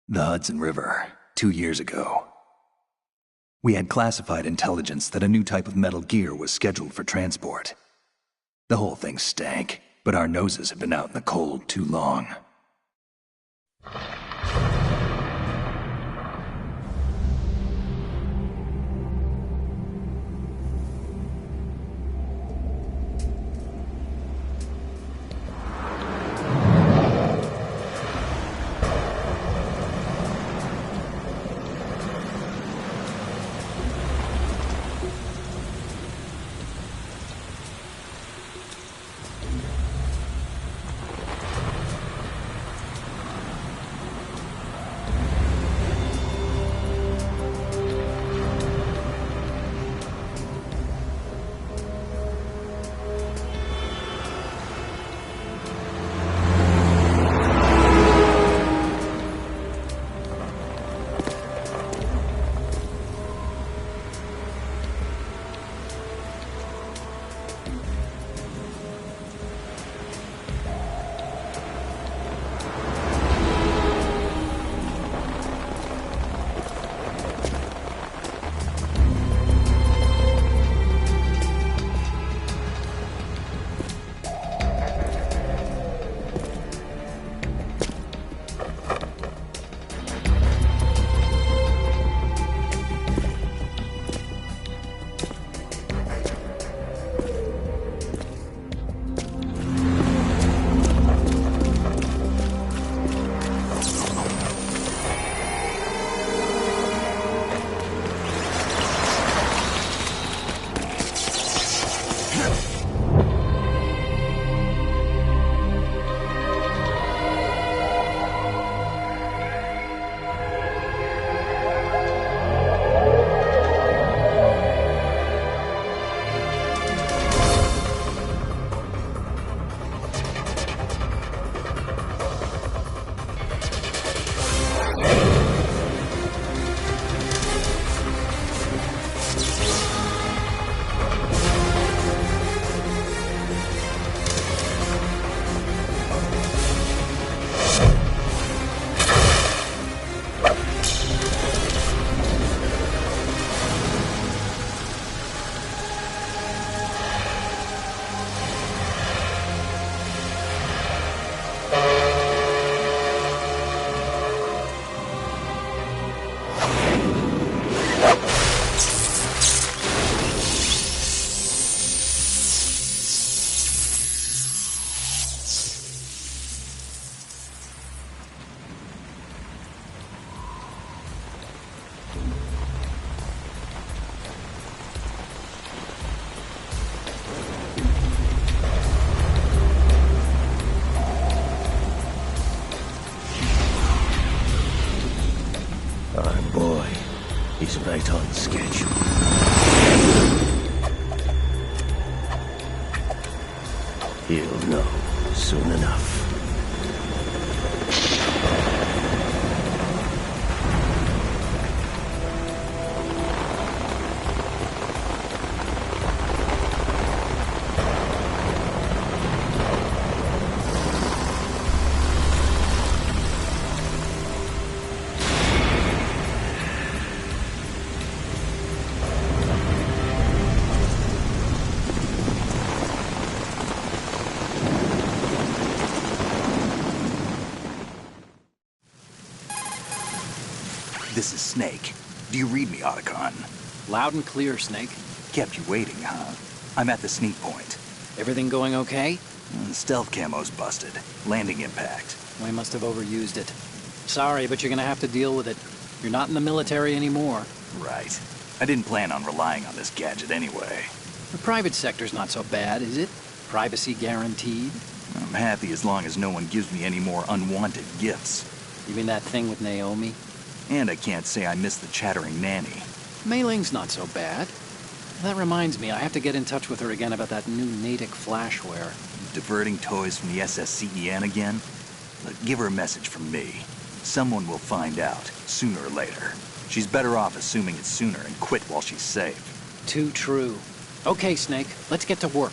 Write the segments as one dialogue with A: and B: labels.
A: The Hudson River, 2 years ago. We had classified intelligence that a new type of metal gear was scheduled for transport. The whole thing stank, but our noses had been out in the cold too long.
B: Our boy is right on schedule. He'll know soon enough.
A: This is Snake. Do you read me, Otacon?
C: Loud and clear, Snake.
A: Kept you waiting, huh? I'm at the sneak point.
C: Everything going okay?
A: Stealth camo's busted. Landing impact.
C: We must have overused it. Sorry, but you're gonna have to deal with it. You're not in the military anymore.
A: Right. I didn't plan on relying on this gadget anyway.
C: The private sector's not so bad, is it? Privacy guaranteed?
A: I'm happy as long as no one gives me any more unwanted gifts.
C: You mean that thing with Naomi?
A: And I can't say I miss the chattering nanny.
C: Mei Ling's not so bad. That reminds me, I have to get in touch with her again about that new Natick flashware.
A: Diverting toys from the SSCEN again? Look, give her a message from me. Someone will find out, sooner or later. She's better off assuming it's sooner and quit while she's safe.
C: Too true. Okay, Snake, let's get to work.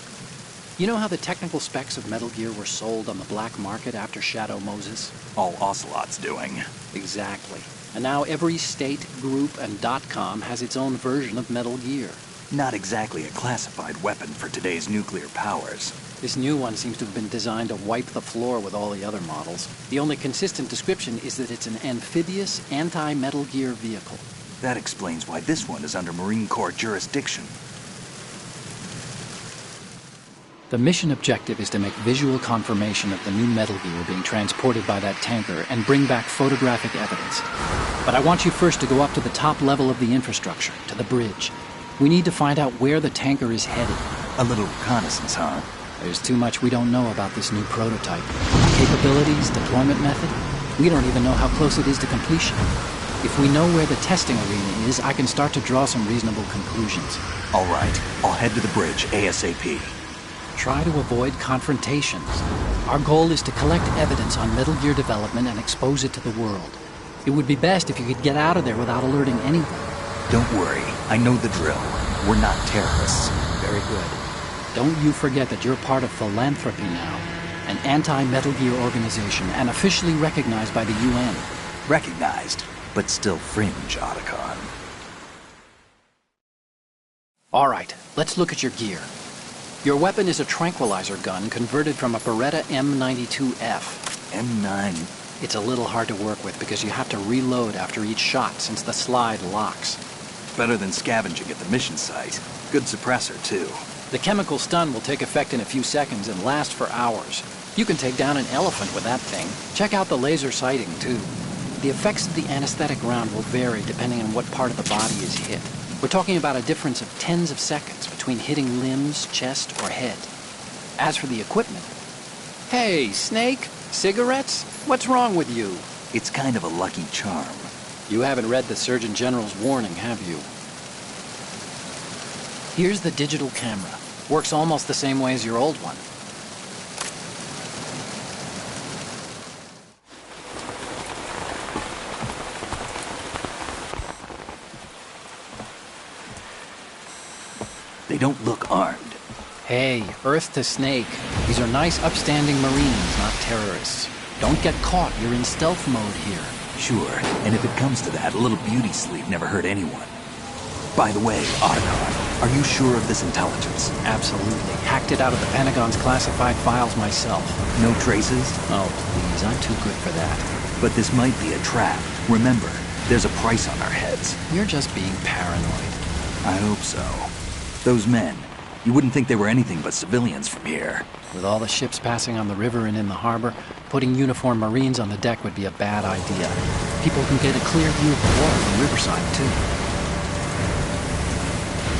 C: You know how the technical specs of Metal Gear were sold on the black market after Shadow Moses?
A: All Ocelot's doing.
C: Exactly. And now every state, group, and .com has its own version of Metal Gear.
A: Not exactly a classified weapon for today's nuclear powers.
C: This new one seems to have been designed to wipe the floor with all the other models. The only consistent description is that it's an amphibious, anti-Metal Gear vehicle.
A: That explains why this one is under Marine Corps jurisdiction.
C: The mission objective is to make visual confirmation of the new Metal Gear being transported by that tanker and bring back photographic evidence. But I want you first to go up to the top level of the infrastructure, to the bridge. We need to find out where the tanker is headed.
A: A little reconnaissance, huh?
C: There's too much we don't know about this new prototype. Capabilities, deployment method. We don't even know how close it is to completion. If we know where the testing arena is, I can start to draw some reasonable conclusions.
A: All right, I'll head to the bridge ASAP.
C: Try to avoid confrontations. Our goal is to collect evidence on Metal Gear development and expose it to the world. It would be best if you could get out of there without alerting anyone.
A: Don't worry, I know the drill. We're not terrorists.
C: Very good. Don't you forget that you're part of Philanthropy now, an anti-Metal Gear organization and officially recognized by the UN.
A: Recognized, but still fringe, Otacon.
C: All right, let's look at your gear. Your weapon is a tranquilizer gun converted from a Beretta M92F.
A: M9.
C: It's a little hard to work with because you have to reload after each shot since the slide locks.
A: Better than scavenging at the mission site. Good suppressor, too.
C: The chemical stun will take effect in a few seconds and last for hours. You can take down an elephant with that thing. Check out the laser sighting, too. The effects of the anesthetic round will vary depending on what part of the body is hit. We're talking about a difference of tens of seconds between hitting limbs, chest, or head. As for the equipment... Hey, Snake! Cigarettes? What's wrong with you?
A: It's kind of a lucky charm.
C: You haven't read the Surgeon General's warning, have you? Here's the digital camera. Works almost the same way as your old one.
A: They don't look armed.
C: Hey, Earth to Snake. These are nice, upstanding Marines, not terrorists. Don't get caught. You're in stealth mode here.
A: Sure, and if it comes to that, a little beauty sleep never hurt anyone. By the way, Otacon, are you sure of this intelligence?
C: Absolutely. Hacked it out of the Pentagon's classified files myself.
A: No traces?
C: Oh, please, I'm too good for that.
A: But this might be a trap. Remember, there's a price on our heads.
C: You're just being paranoid.
A: I hope so. Those men, you wouldn't think they were anything but civilians from here.
C: With all the ships passing on the river and in the harbor, putting uniformed Marines on the deck would be a bad idea. People can get a clear view of the water from Riverside, too.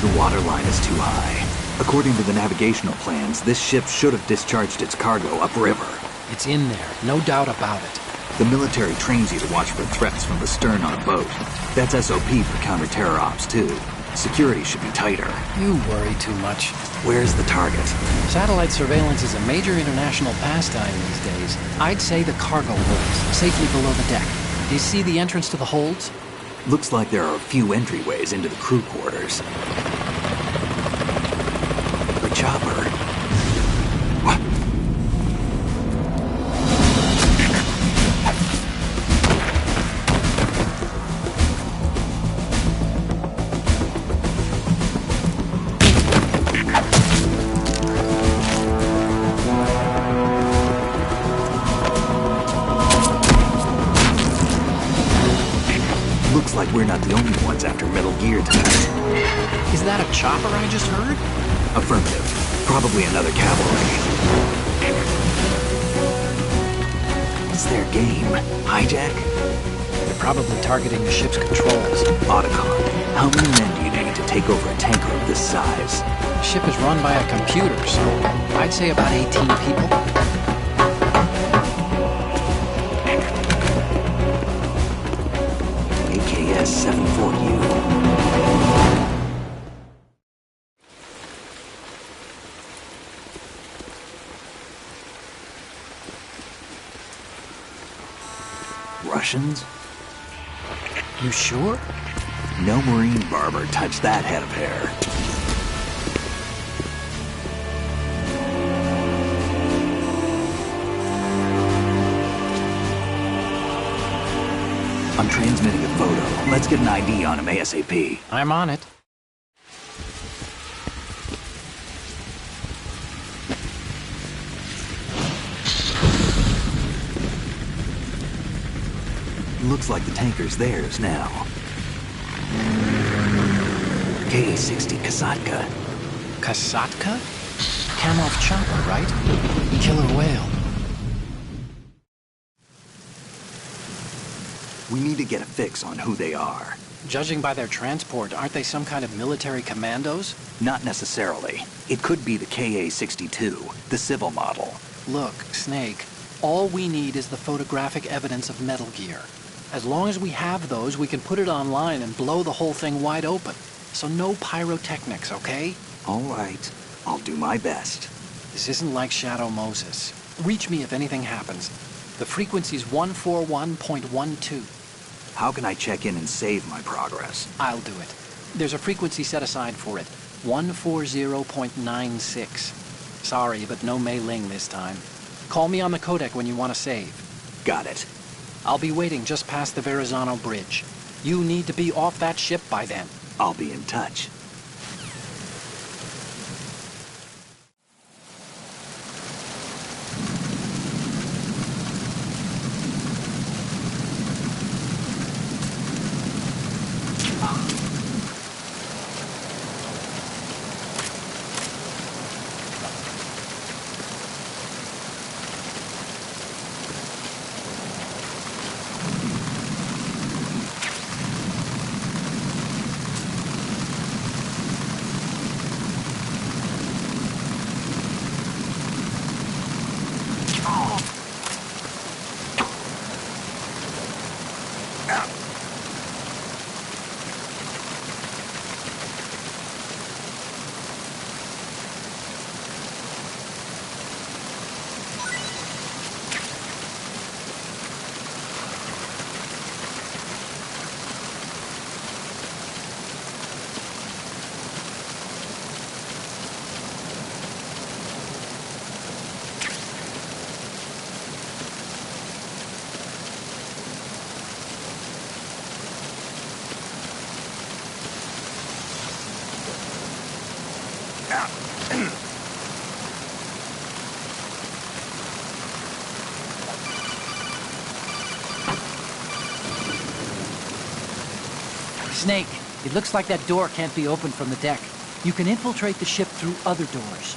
A: The water line is too high. According to the navigational plans, this ship should have discharged its cargo upriver.
C: It's in there, no doubt about it.
A: The military trains you to watch for threats from the stern on a boat. That's SOP for counter-terror ops, too. Security should be tighter.
C: You worry too much.
A: Where's the target?
C: Satellite surveillance is a major international pastime these days. I'd say the cargo holds, safely below the deck. Do you see the entrance to the holds?
A: Looks like there are a few entryways into the crew quarters. The chopper. What? Looks like we're not the only ones after Metal Gear tonight.
C: Is that a chopper I just heard?
A: Affirmative. Probably another cavalry. It's their game. Hijack?
C: They're probably targeting the ship's controls.
A: Otacon, how many men do you need to take over a tanker of this size?
C: The ship is run by a computer, so I'd say about 18 people.
A: AKS-74U. Russians?
C: You sure?
A: No Marine barber touched that head of hair. I'm transmitting a photo. Let's get an ID on him ASAP.
C: I'm on it.
A: Looks like the tanker's theirs now. KA-60 Kasatka.
C: Kasatka? Kamov chopper, right? Killer whale.
A: We need to get a fix on who they are.
C: Judging by their transport, aren't they some kind of military commandos?
A: Not necessarily. It could be the KA-62, the civil model.
C: Look, Snake, all we need is the photographic evidence of Metal Gear. As long as we have those, we can put it online and blow the whole thing wide open. So no pyrotechnics, okay?
A: All right. I'll do my best.
C: This isn't like Shadow Moses. Reach me if anything happens. The frequency's 141.12.
A: How can I check in and save my progress?
C: I'll do it. There's a frequency set aside for it. 140.96. Sorry, but no Mei Ling this time. Call me on the codec when you want to save.
A: Got it.
C: I'll be waiting just past the Verrazano Bridge. You need to be off that ship by then.
A: I'll be in touch.
D: Snake, it looks like that door can't be opened from the deck. You can infiltrate the ship through other doors.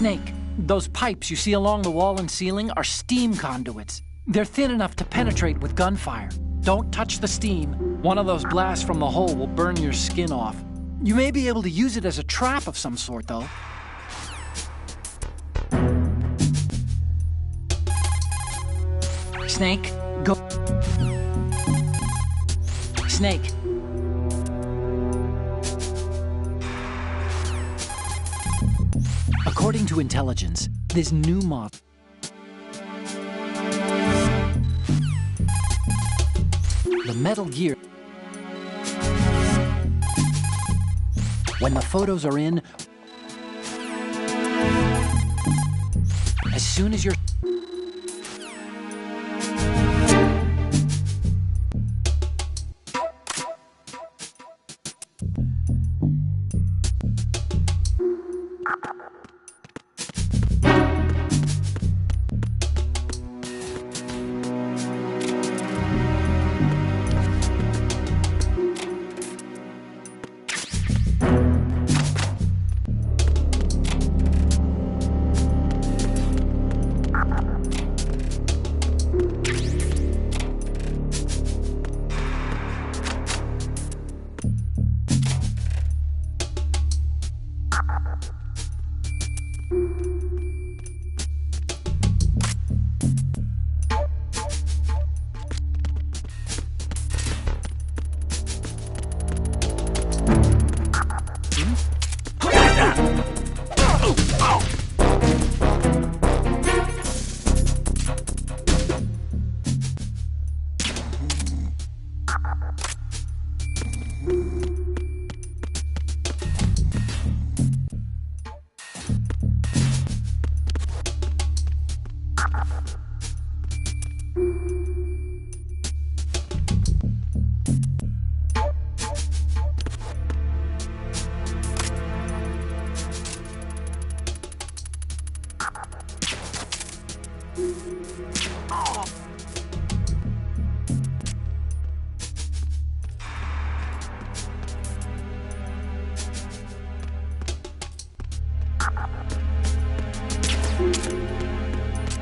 D: Snake, those pipes you see along the wall and ceiling are steam conduits. They're thin enough to penetrate with gunfire. Don't touch the steam. One of those blasts from the hole will burn your skin off. You may be able to use it as a trap of some sort, though. Snake, go. Snake, According to intelligence, this new model... The Metal Gear... When the photos are in... As soon as you're...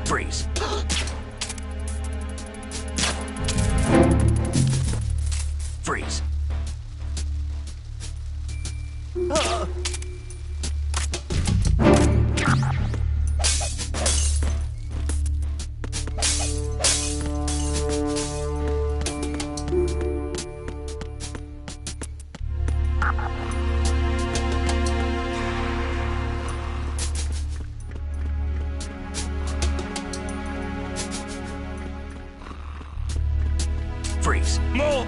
A: Freeze. Freeze. Freeze. More!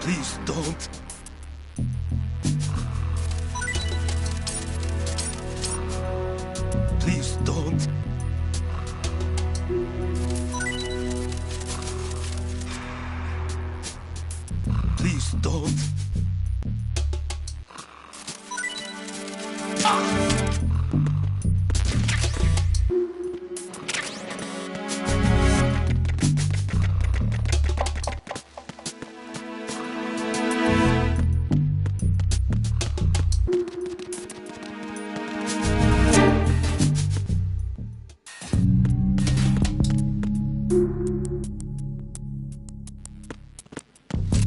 B: Please don't. Please don't. Please don't.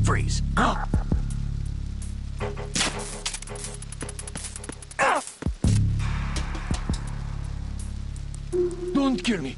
A: Freeze.
B: Don't kill me.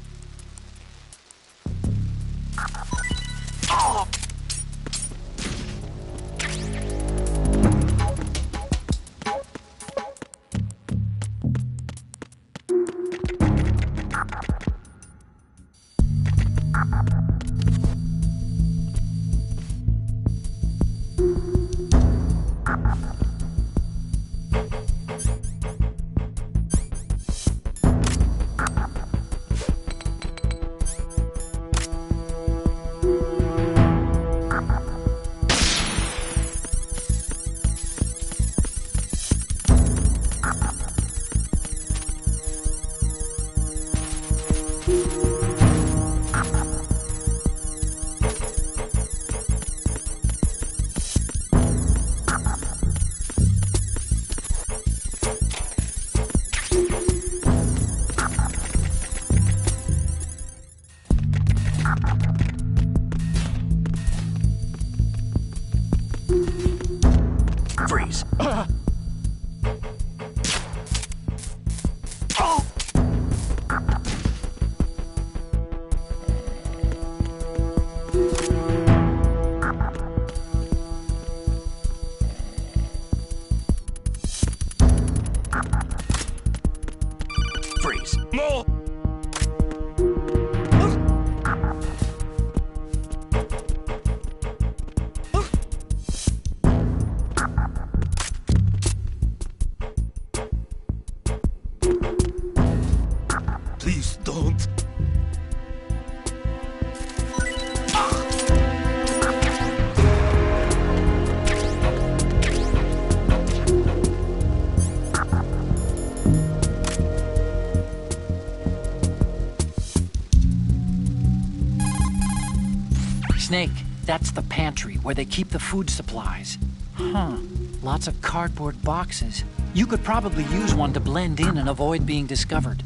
A: Freeze.
B: more! Please don't.
D: Snake, that's the pantry where they keep the food supplies. Huh. Lots of cardboard boxes. You could probably use one to blend in and avoid being discovered.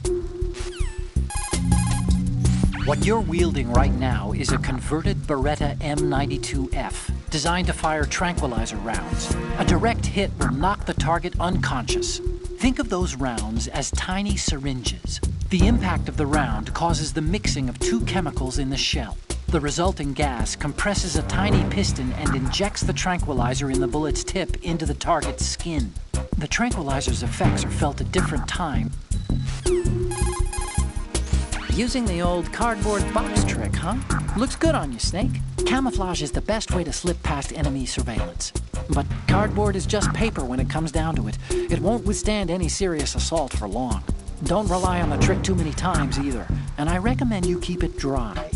D: What you're wielding right now is a converted Beretta M92F, designed to fire tranquilizer rounds. A direct hit will knock the target unconscious. Think of those rounds as tiny syringes. The impact of the round causes the mixing of two chemicals in the shell. The resulting gas compresses a tiny piston and injects the tranquilizer in the bullet's tip into the target's skin. The tranquilizer's effects are felt at different times. Using the old cardboard box trick, huh? Looks good on you, Snake. Camouflage is the best way to slip past enemy surveillance. But cardboard is just paper when it comes down to it. It won't withstand any serious assault for long. Don't rely on the trick too many times either, and I recommend you keep it dry.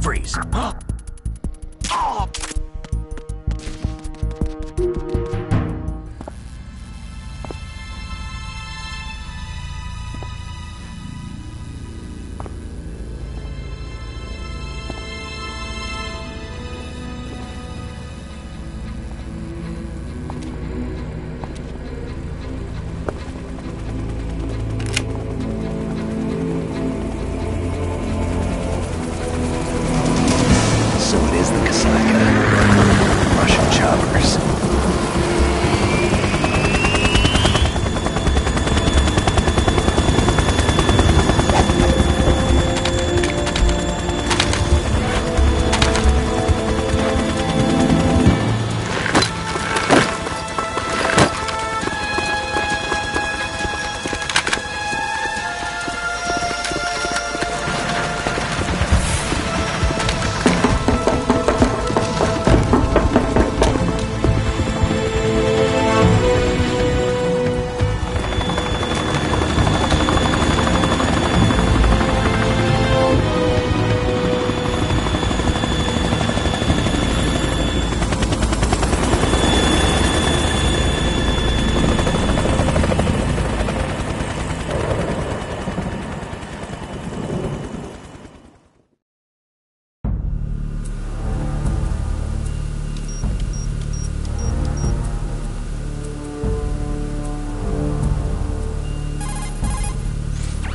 A: Freeze. Russian choppers.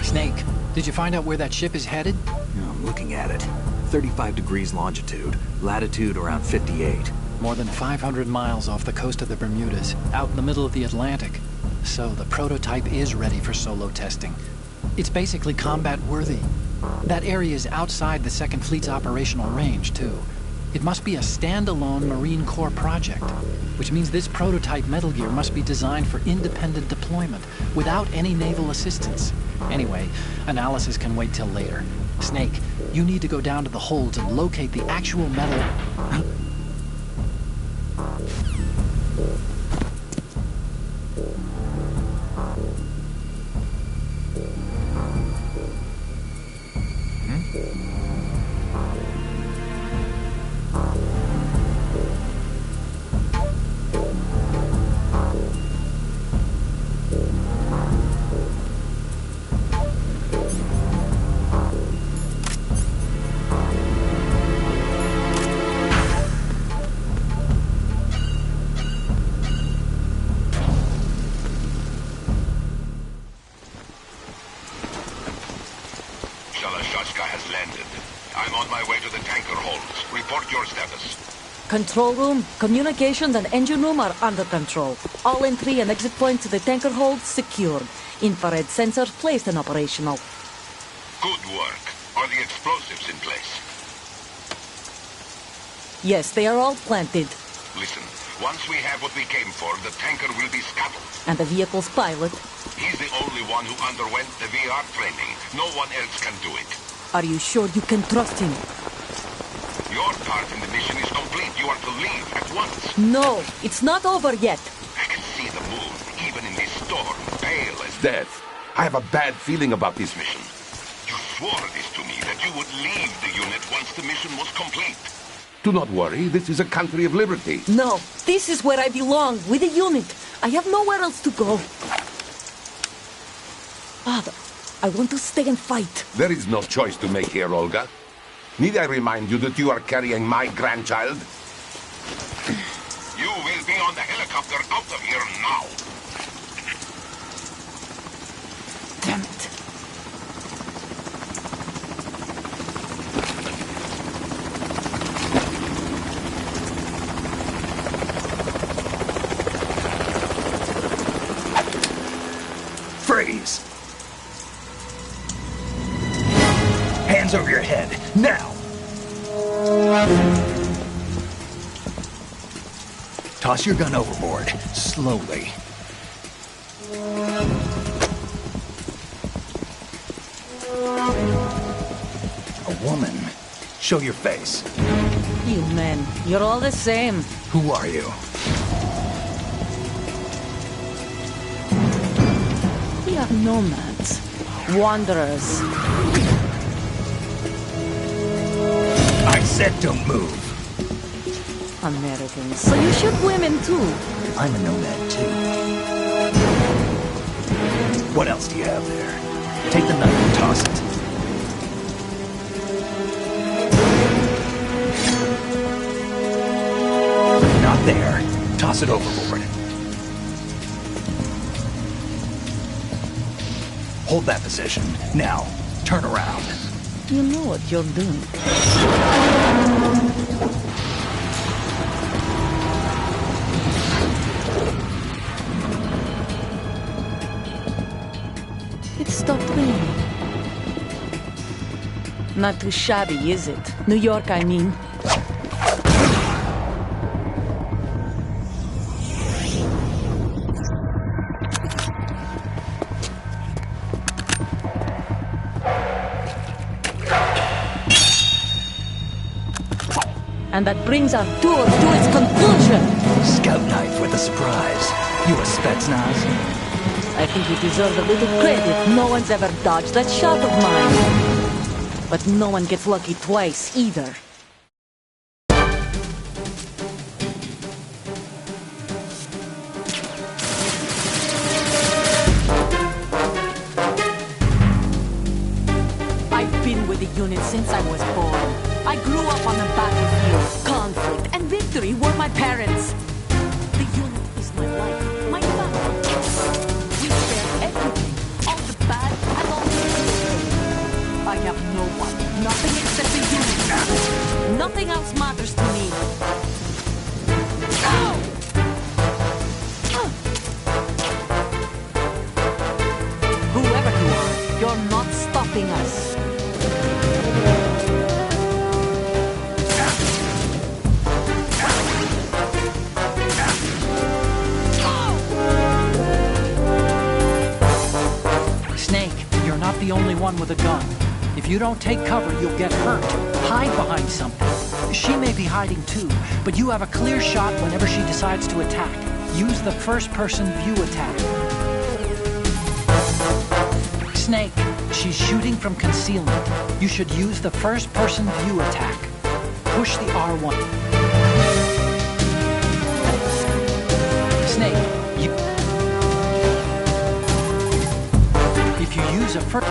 C: Snake, did you find out where that ship is headed?
A: I'm looking at it. 35 degrees longitude, latitude around 58.
C: More than 500 miles off the coast of the Bermudas, out in the middle of the Atlantic. So the prototype is ready for solo testing. It's basically combat worthy. That area is outside the Second Fleet's operational range, too. It must be a standalone Marine Corps project, which means this prototype Metal Gear must be designed for independent deployment, without any naval assistance. Anyway, analysis can wait till later. Snake, you need to go down to the holds and locate the actual metal...
E: Shaska has landed. I'm on my way to the tanker holds. Report your status.
F: Control room, communications, and engine room are under control. All entry and exit points to the tanker hold secured. Infrared sensors placed and operational.
E: Good work. Are the explosives in place?
F: Yes, they are all planted.
E: Listen, once we have what we came for, the tanker will be scuttled.
F: And the vehicle's pilot.
E: He's the only one who underwent the VR training. No one else can do it.
F: Are you sure you can trust him?
E: Your part in the mission is complete. You are to leave at once.
F: No, it's not over yet.
E: I can see the moon, even in this storm, pale as death. I have a bad feeling about this mission. You swore this to me, that you would leave the unit once the mission was complete. Do not worry, this is a country of liberty.
F: No, this is where I belong, with the unit. I have nowhere else to go. Father, I want to stay and fight.
E: There is no choice to make here, Olga. Need I remind you that you are carrying my grandchild? You will be on the helicopter out of here now.
F: Damn it.
A: Freeze! Hands over your head, now! Toss your gun overboard, slowly. A woman. Show your face.
F: You men, you're all the same.
A: Who are you?
F: We are nomads. Wanderers.
A: I said don't move.
F: Americans. So you shoot women too.
A: I'm a nomad too. What else do you have there? Take the knife and toss it. Not there. Toss it overboard. Hold that position. Now, turn around.
F: You know what you're doing. It stopped raining. Not too shabby, is it? New York, I mean. And that brings our tour to its conclusion.
A: Scout knife with a surprise. You a Spetsnaz?
F: I think you deserve a little credit. No one's ever dodged that shot of mine. But no one gets lucky twice, either. I've been with the unit since I was born. I grew up on the battlefield. Conflict and victory were my parents. The unit is my life, my family. We share everything, all the bad and all the good. I have no one, nothing except the unit. Nothing else matters to me. Ow! Whoever you are, you're not stopping us.
D: Snake, you're not the only one with a gun. If you don't take cover, you'll get hurt. Hide behind something. She may be hiding too, but you have a clear shot whenever she decides to attack. Use the first-person view attack. Snake, she's shooting from concealment. You should use the first-person view attack. Push the R1. Snake, if you use a first...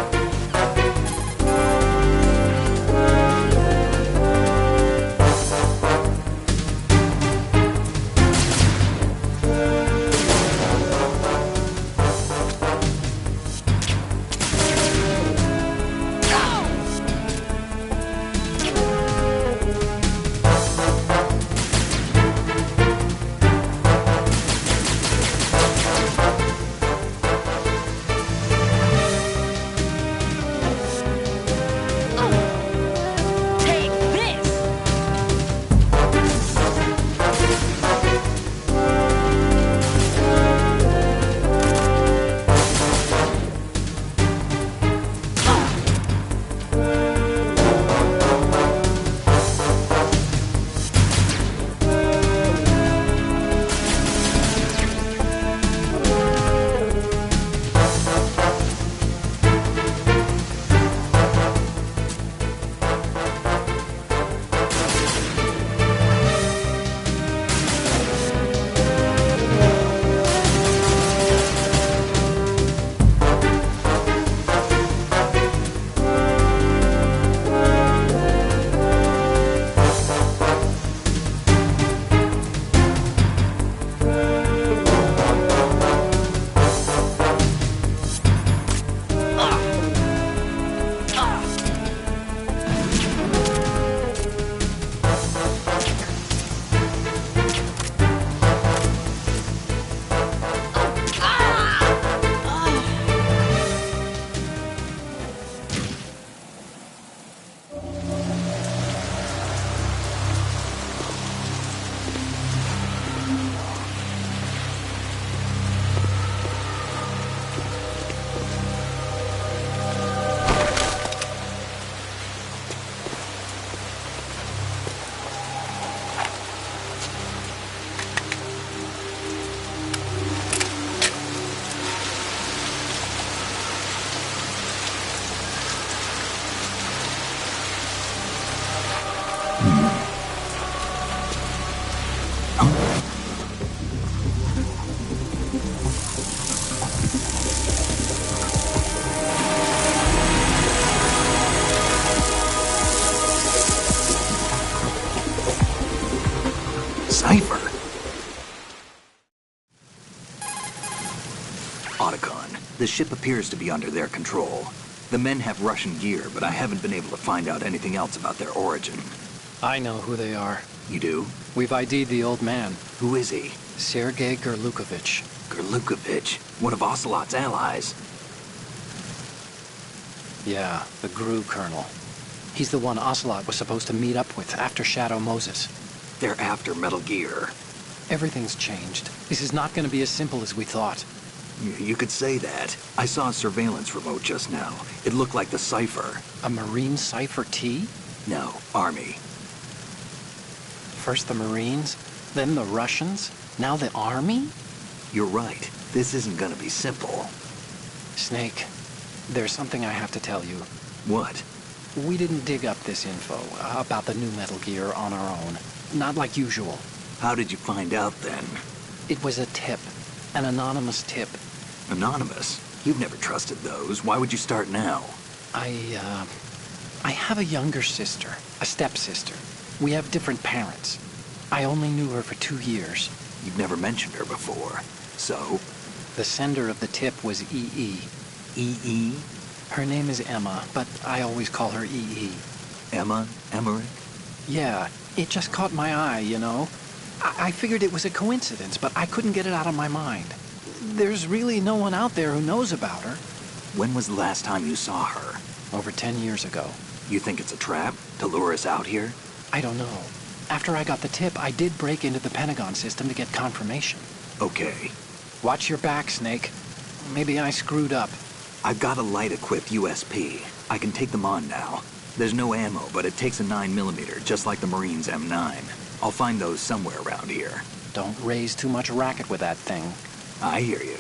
A: cipher. Otacon, the ship appears to be under their control. The men have Russian gear, but I haven't been able to find out anything else about their origin.
C: I know who they are.
A: You do?
C: We've ID'd the old man,
A: Who is he?
C: Sergei Gerlukovich.
A: Gerlukovich, one of Ocelot's allies.
C: Yeah, the GRU colonel. He's the one Ocelot was supposed to meet up with after Shadow Moses.
A: They're after Metal Gear.
C: Everything's changed. This is not going to be as simple as we thought.
A: You could say that. I saw a surveillance remote just now. It looked like the cipher.
C: A Marine Cipher T?
A: No, Army.
C: First the Marines, then the Russians, now the Army?
A: You're right. This isn't gonna be simple.
C: Snake, there's something I have to tell you.
A: What?
C: We didn't dig up this info about the new Metal Gear on our own. Not like usual.
A: How did you find out then?
C: It was a tip. An anonymous tip.
A: Anonymous? You've never trusted those. Why would you start now?
C: I have a younger sister, a stepsister. We have different parents. I only knew her for 2 years.
A: You've never mentioned her before. So?
C: The sender of the tip was EE.
A: EE?
C: Her name is Emma, but I always call her EE.
A: Emma? Emmerich?
C: Yeah, it just caught my eye, you know? I figured it was a coincidence, but I couldn't get it out of my mind. There's really no one out there who knows about her.
A: When was the last time you saw her?
C: Over 10 years ago.
A: You think it's a trap? To lure us out here?
C: I don't know. After I got the tip, I did break into the Pentagon system to get confirmation.
A: Okay.
C: Watch your back, Snake. Maybe I screwed up.
A: I've got a light-equipped USP. I can take them on now. There's no ammo, but it takes a 9mm, just like the Marines' M9. I'll find those somewhere around here.
C: Don't raise too much racket with that thing.
A: I hear you.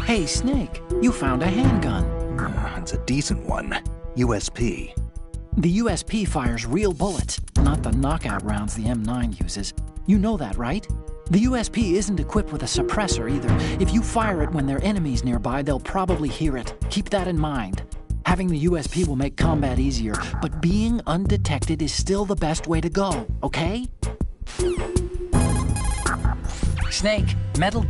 D: Hey, Snake, you found a handgun.
A: It's a decent one. USP.
D: The USP fires real bullets, not the knockout rounds the M9 uses. You know that, right? The USP isn't equipped with a suppressor either. If you fire it when there are enemies nearby, they'll probably hear it. Keep that in mind. Having the USP will make combat easier, but being undetected is still the best way to go, okay? Snake, metal...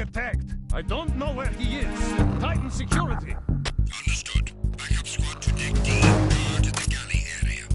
B: being attacked. I don't know where he is. Tighten security.
G: Understood. Backup squad to Deck D. Guard the galley area.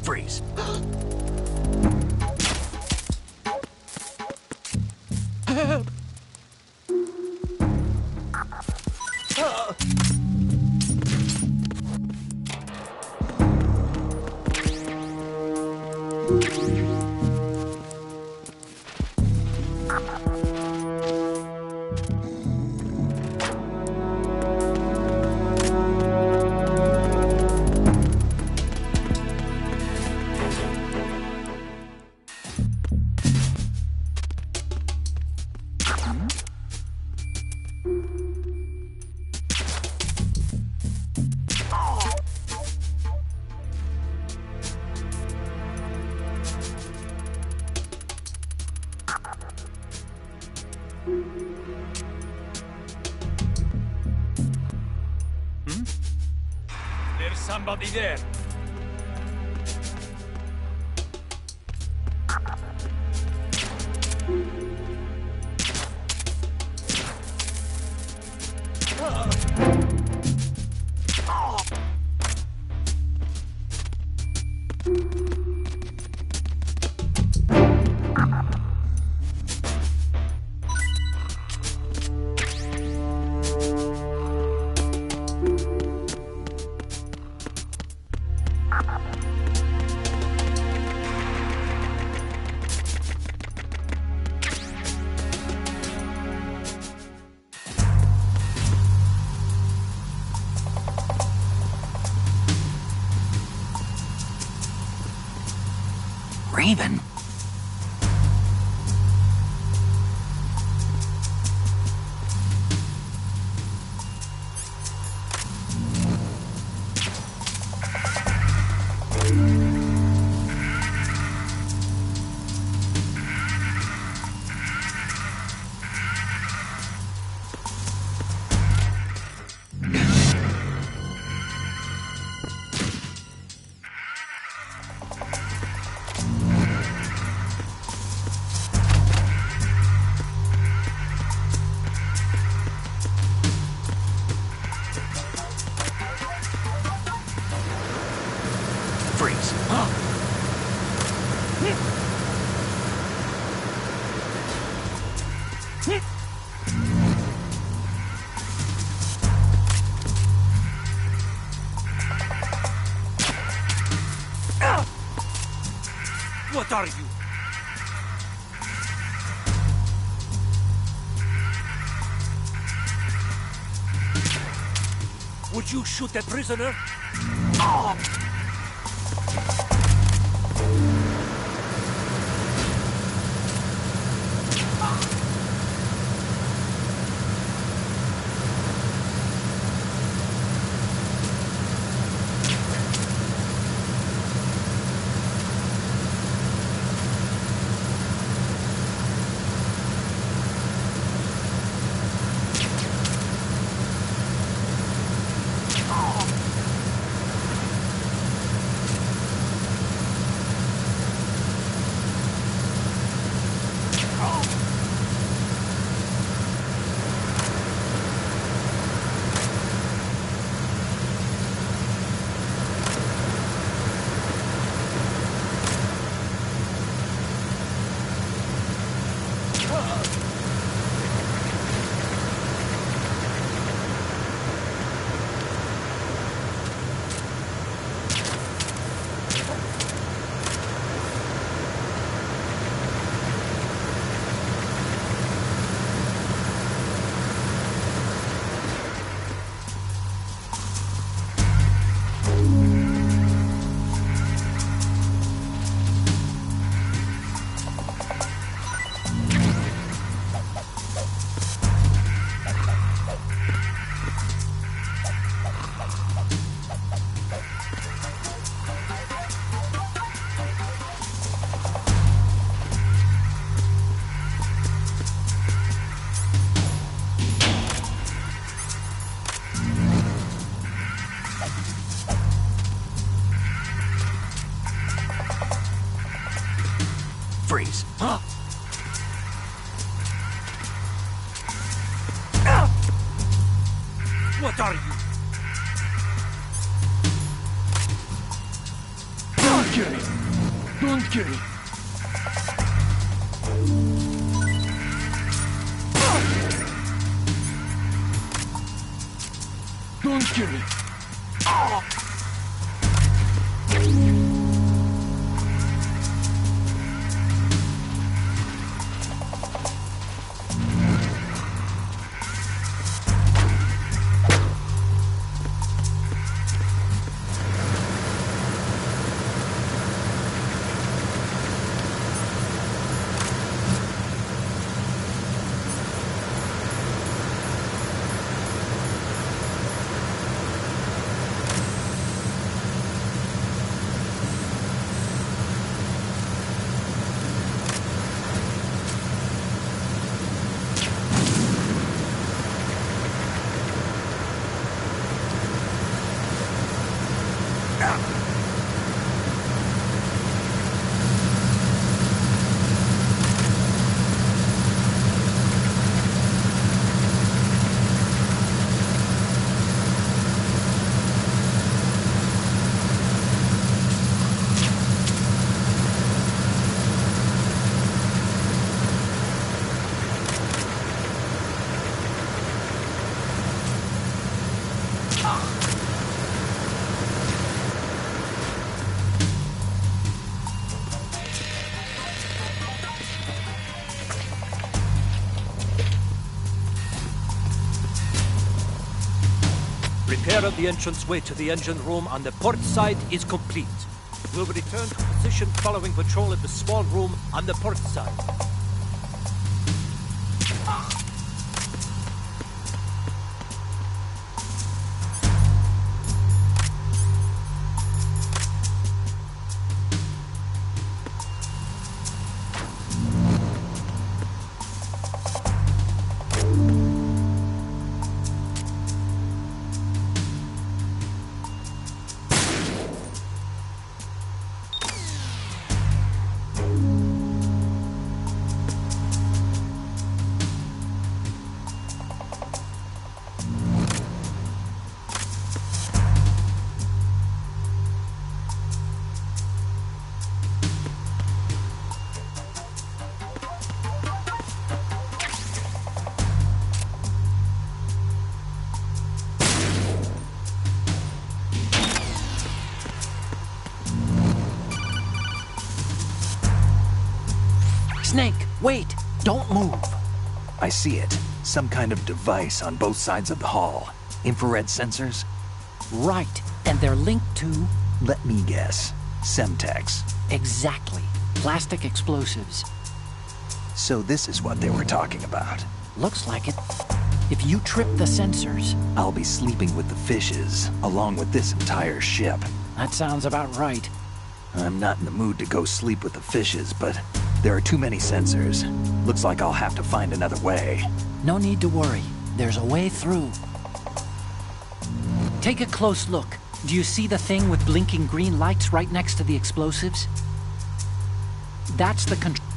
B: Freeze. There's somebody there.
A: Raven. Freeze.
B: What are you? Would you shoot that prisoner? noise. What are you?
D: Don't kill it! Don't kill it! Don't kill it!
B: Repair of the entranceway to the engine room on the port side is complete. We'll return to position following patrol of the small room on the port side.
D: Snake, wait! Don't move!
A: I see it. Some kind of device on both sides of the hall. Infrared sensors?
D: Right, and they're linked to...
A: Let me guess. Semtex.
D: Exactly. Plastic explosives.
A: So this is what they were talking about.
D: Looks like it. If you trip the sensors...
A: I'll be sleeping with the fishes, along with this entire ship.
D: That sounds about right.
A: I'm not in the mood to go sleep with the fishes, but there are too many sensors. Looks like I'll have to find another way.
D: No need to worry. There's a way through. Take a close look. Do you see the thing with blinking green lights right next to the explosives? That's the control.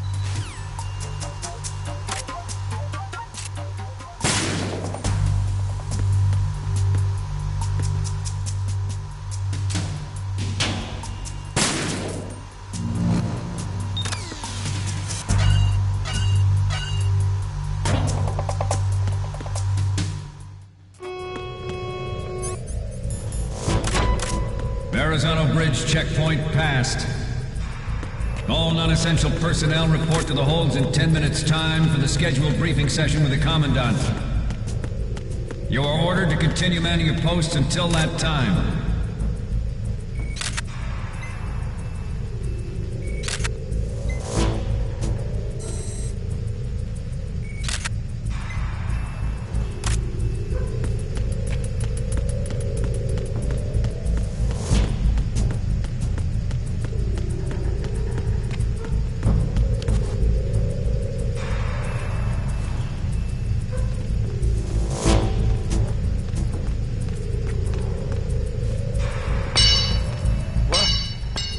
H: Verrazano Bridge checkpoint passed. All non-essential personnel report to the holds in 10 minutes' time for the scheduled briefing session with the Commandant. You are ordered to continue manning your posts until that time.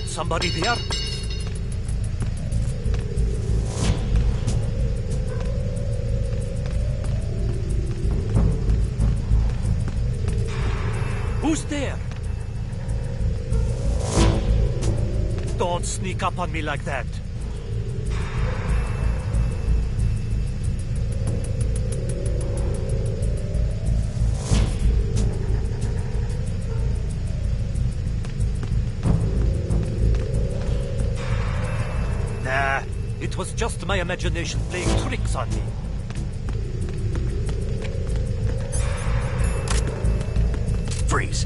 B: Somebody there? Who's there? Don't sneak up on me like that. Nah, it was just my imagination playing tricks on me.
A: Freeze.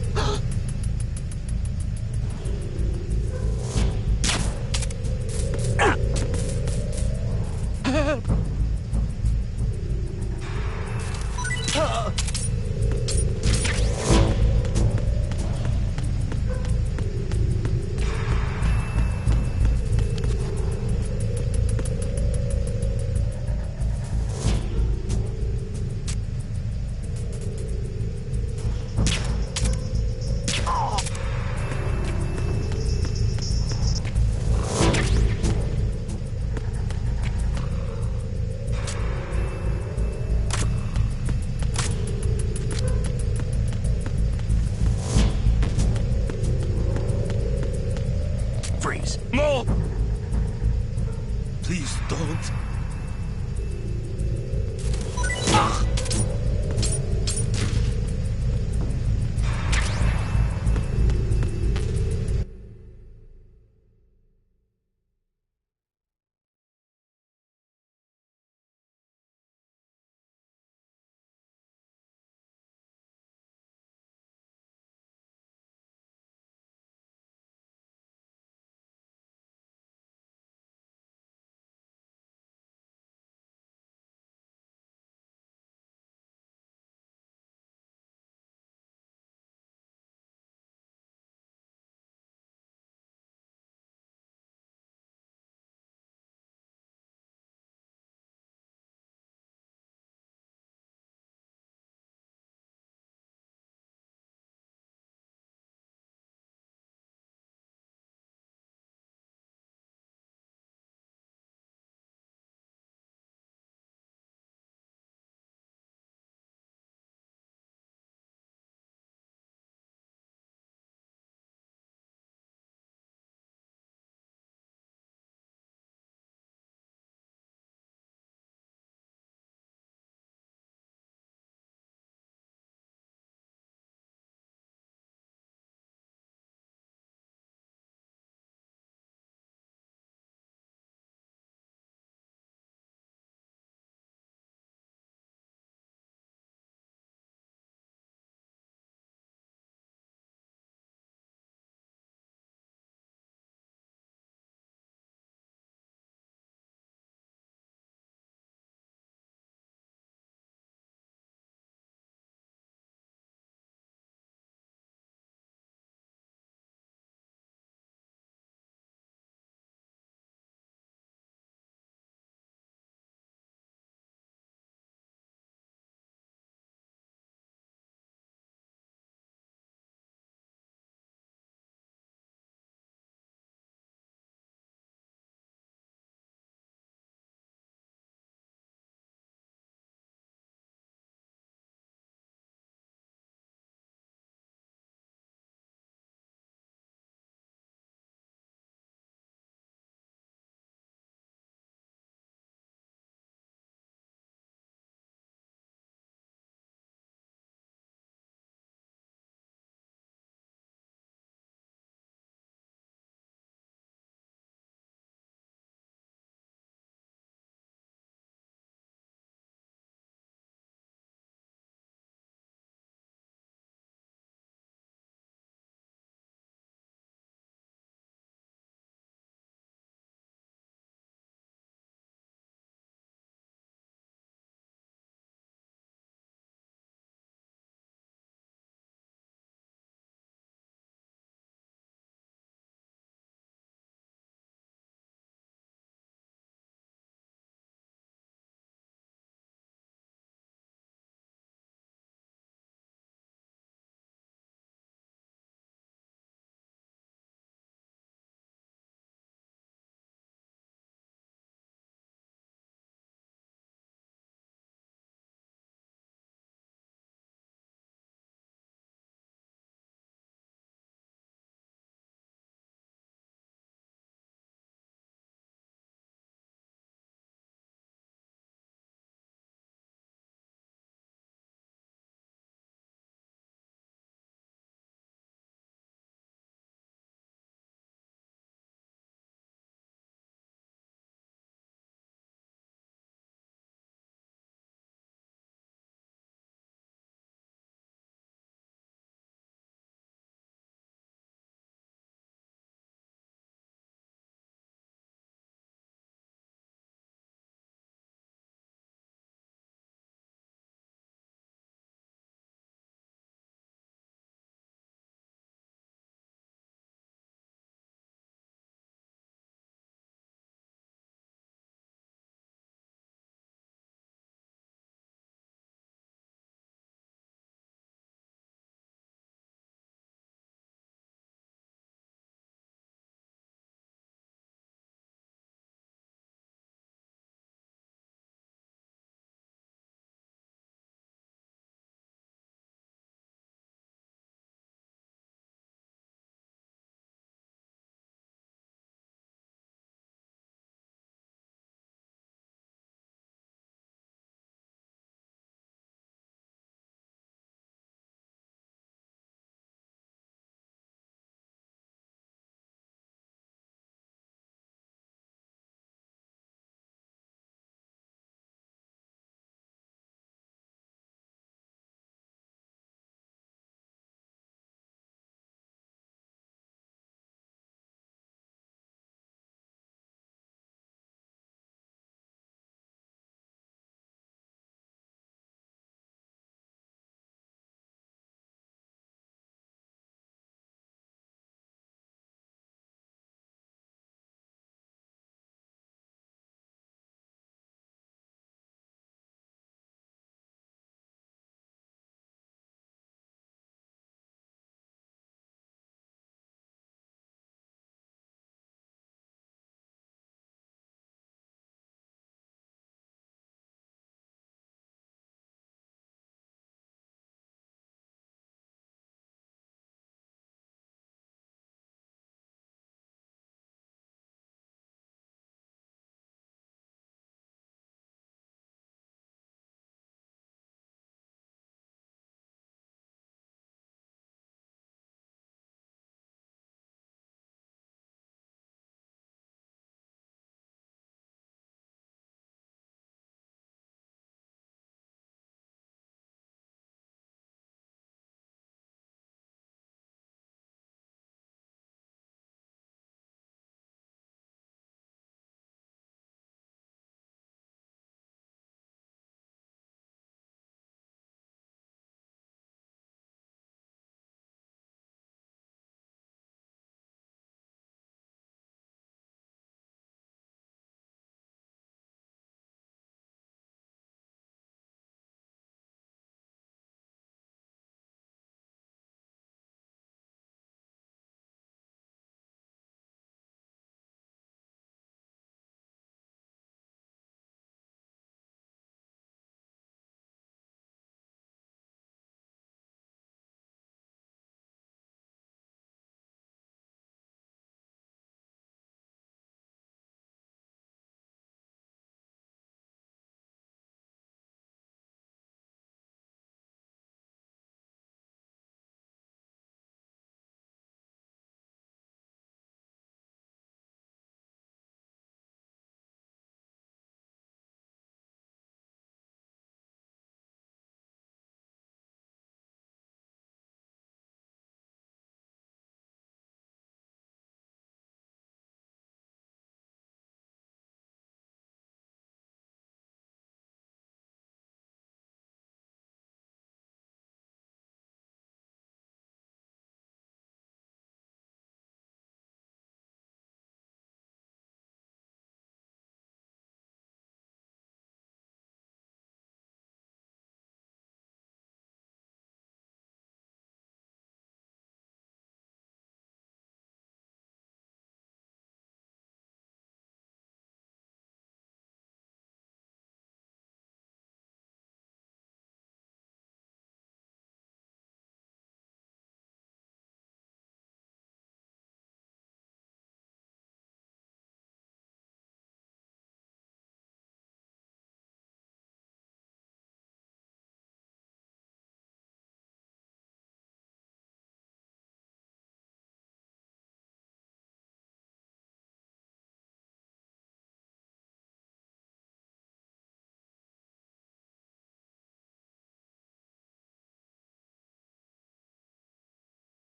A: Freeze.
B: No! Please don't.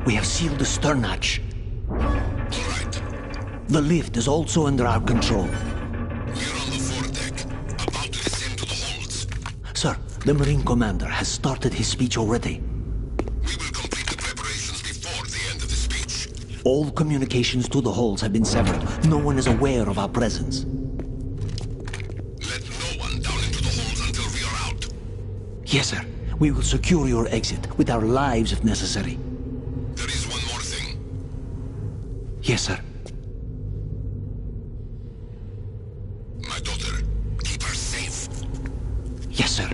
I: We have sealed the stern hatch.
G: All right.
I: The lift is also under our control.
G: We're on the foredeck, about to descend to the holds.
I: Sir, the Marine Commander has started his speech already.
G: We will complete the preparations before the end of the speech.
I: All communications to the holds have been severed. No one is aware of our presence.
G: Let no one down into the holds until we are out.
I: Yes, sir. We will secure your exit with our lives if necessary.
G: There is one more thing.
I: Yes, sir.
G: My daughter, keep her safe.
I: Yes, sir.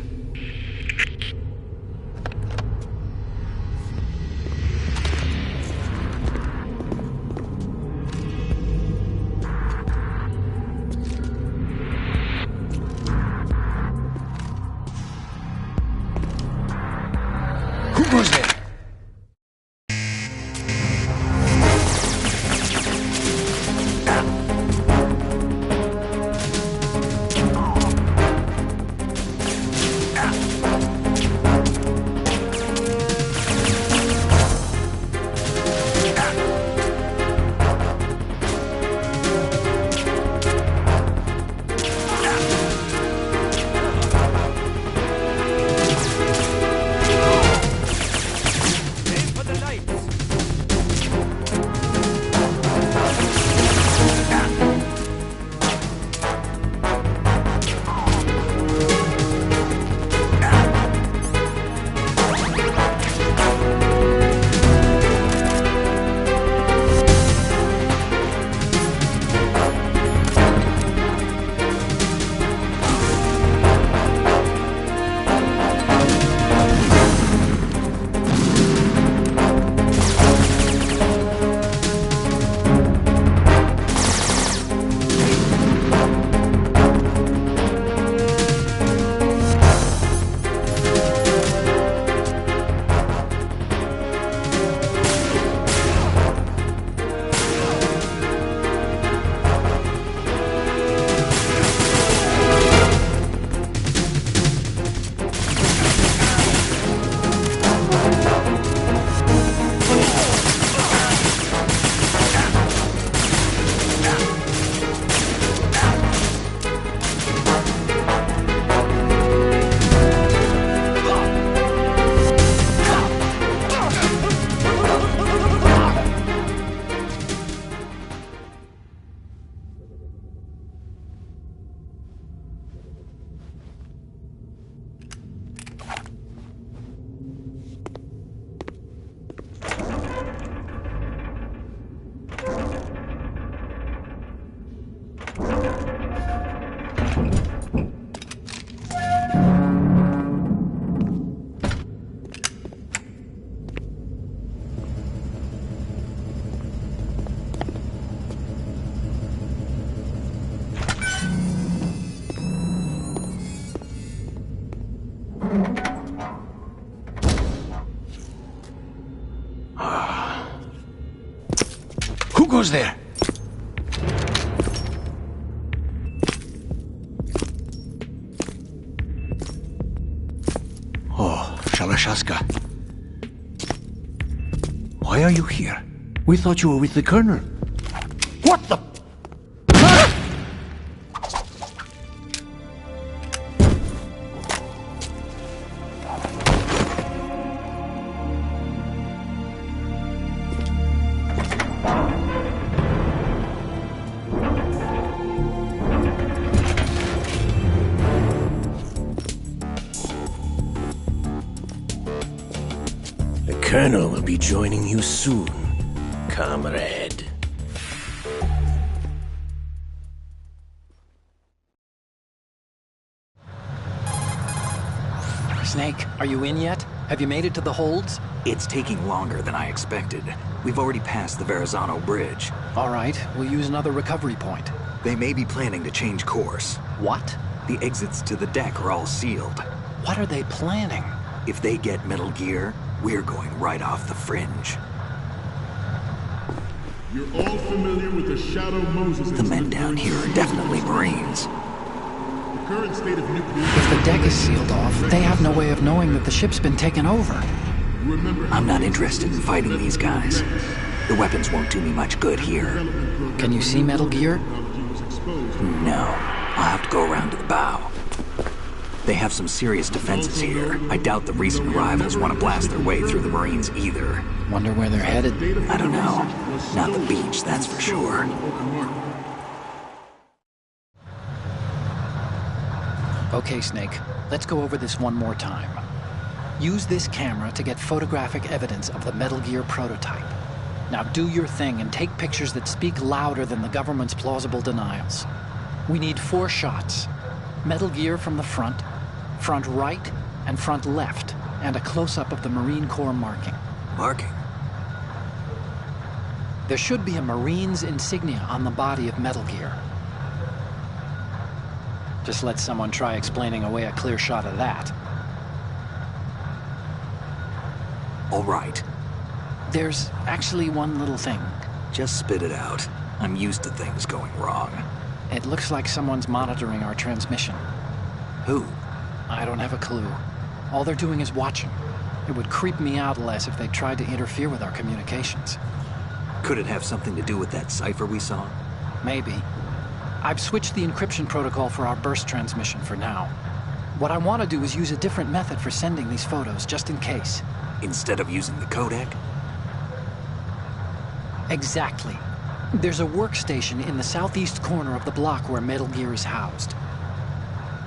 A: Who goes there?
B: Aim for the lights.
A: Who goes there?
I: Oh, Shalashaska.
A: Why are you here?
I: We thought you were with the Colonel.
A: What the?
J: The Colonel will be joining you soon, comrade.
C: Snake, are you in yet? Have you made it to the holds?
A: It's taking longer than I expected. We've already passed the Verrazano Bridge.
C: All right, we'll use another recovery point.
A: They may be planning to change course.
C: What?
A: The exits to the deck are all sealed.
C: What are they planning?
A: If they get Metal Gear, we're going right off the fringe.
K: You're all familiar with the Shadow Moses.
A: The men down here are definitely Marines.
K: The current state of nuclear...
C: If the deck is sealed off, they have no way of knowing that the ship's been taken over.
A: I'm not interested in fighting these guys. The weapons won't do me much good here.
D: Can you see Metal Gear?
A: No. I'll have to go around to the bow. They have some serious defenses here. I doubt the recent arrivals want to blast their way through the Marines either.
D: Wonder where they're headed?
A: I don't know. Not the beach, that's for sure.
D: Okay, Snake. Let's go over this one more time. Use this camera to get photographic evidence of the Metal Gear prototype. Now do your thing and take pictures that speak louder than the government's plausible denials. We need 4 shots. Metal Gear from the front right, and front left, and a close-up of the Marine Corps marking.
A: Marking?
D: There should be a Marine's insignia on the body of Metal Gear. Just let someone try explaining away a clear shot of that.
A: All right.
D: There's actually one little thing.
A: Just spit it out. I'm used to things going wrong.
D: It looks like someone's monitoring our transmission.
A: Who?
D: I don't have a clue. All they're doing is watching. It would creep me out less if they tried to interfere with our communications.
A: Could it have something to do with that cipher we saw?
D: Maybe. I've switched the encryption protocol for our burst transmission for now. What I want to do is use a different method for sending these photos, just in case.
A: Instead of using the codec?
D: Exactly. There's a workstation in the southeast corner of the block where Metal Gear is housed.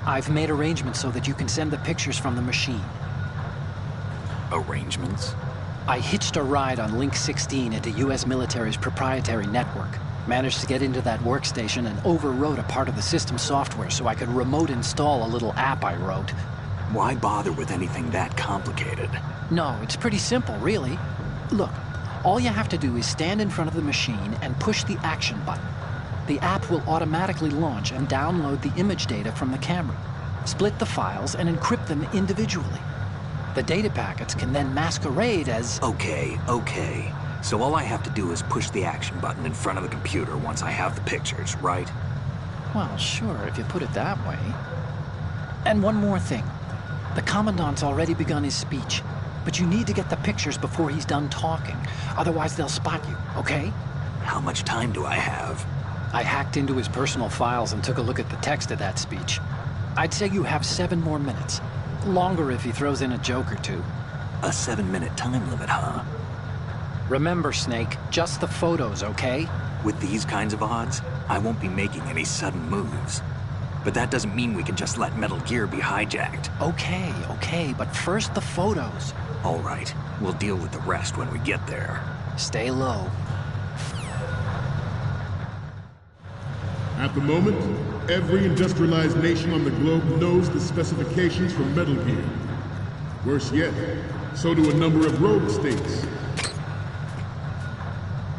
D: I've made arrangements so that you can send the pictures from the machine.
A: Arrangements?
D: I hitched a ride on Link 16 into U.S. military's proprietary network. Managed to get into that workstation and overwrote a part of the system software so I could remote install a little app I wrote.
A: Why bother with anything that complicated?
D: No, it's pretty simple, really. Look, all you have to do is stand in front of the machine and push the action button. The app will automatically launch and download the image data from the camera, split the files, and encrypt them individually. The data packets can then masquerade as...
A: Okay. So all I have to do is push the action button in front of the computer once I have the pictures, right?
D: Well, sure, if you put it that way. And one more thing. The Commandant's already begun his speech, but you need to get the pictures before he's done talking. Otherwise, they'll spot you, okay?
A: How much time do I have?
D: I hacked into his personal files and took a look at the text of that speech. I'd say you have 7 more minutes. Longer if he throws in a joke or two.
A: A 7-minute time limit, huh?
D: Remember, Snake, just the photos, okay?
A: With these kinds of odds, I won't be making any sudden moves. But that doesn't mean we can just let Metal Gear be hijacked.
D: Okay, but first the photos.
A: All right, we'll deal with the rest when we get there.
D: Stay low.
K: At the moment, every industrialized nation on the globe knows the specifications for Metal Gear. Worse yet, so do a number of rogue states.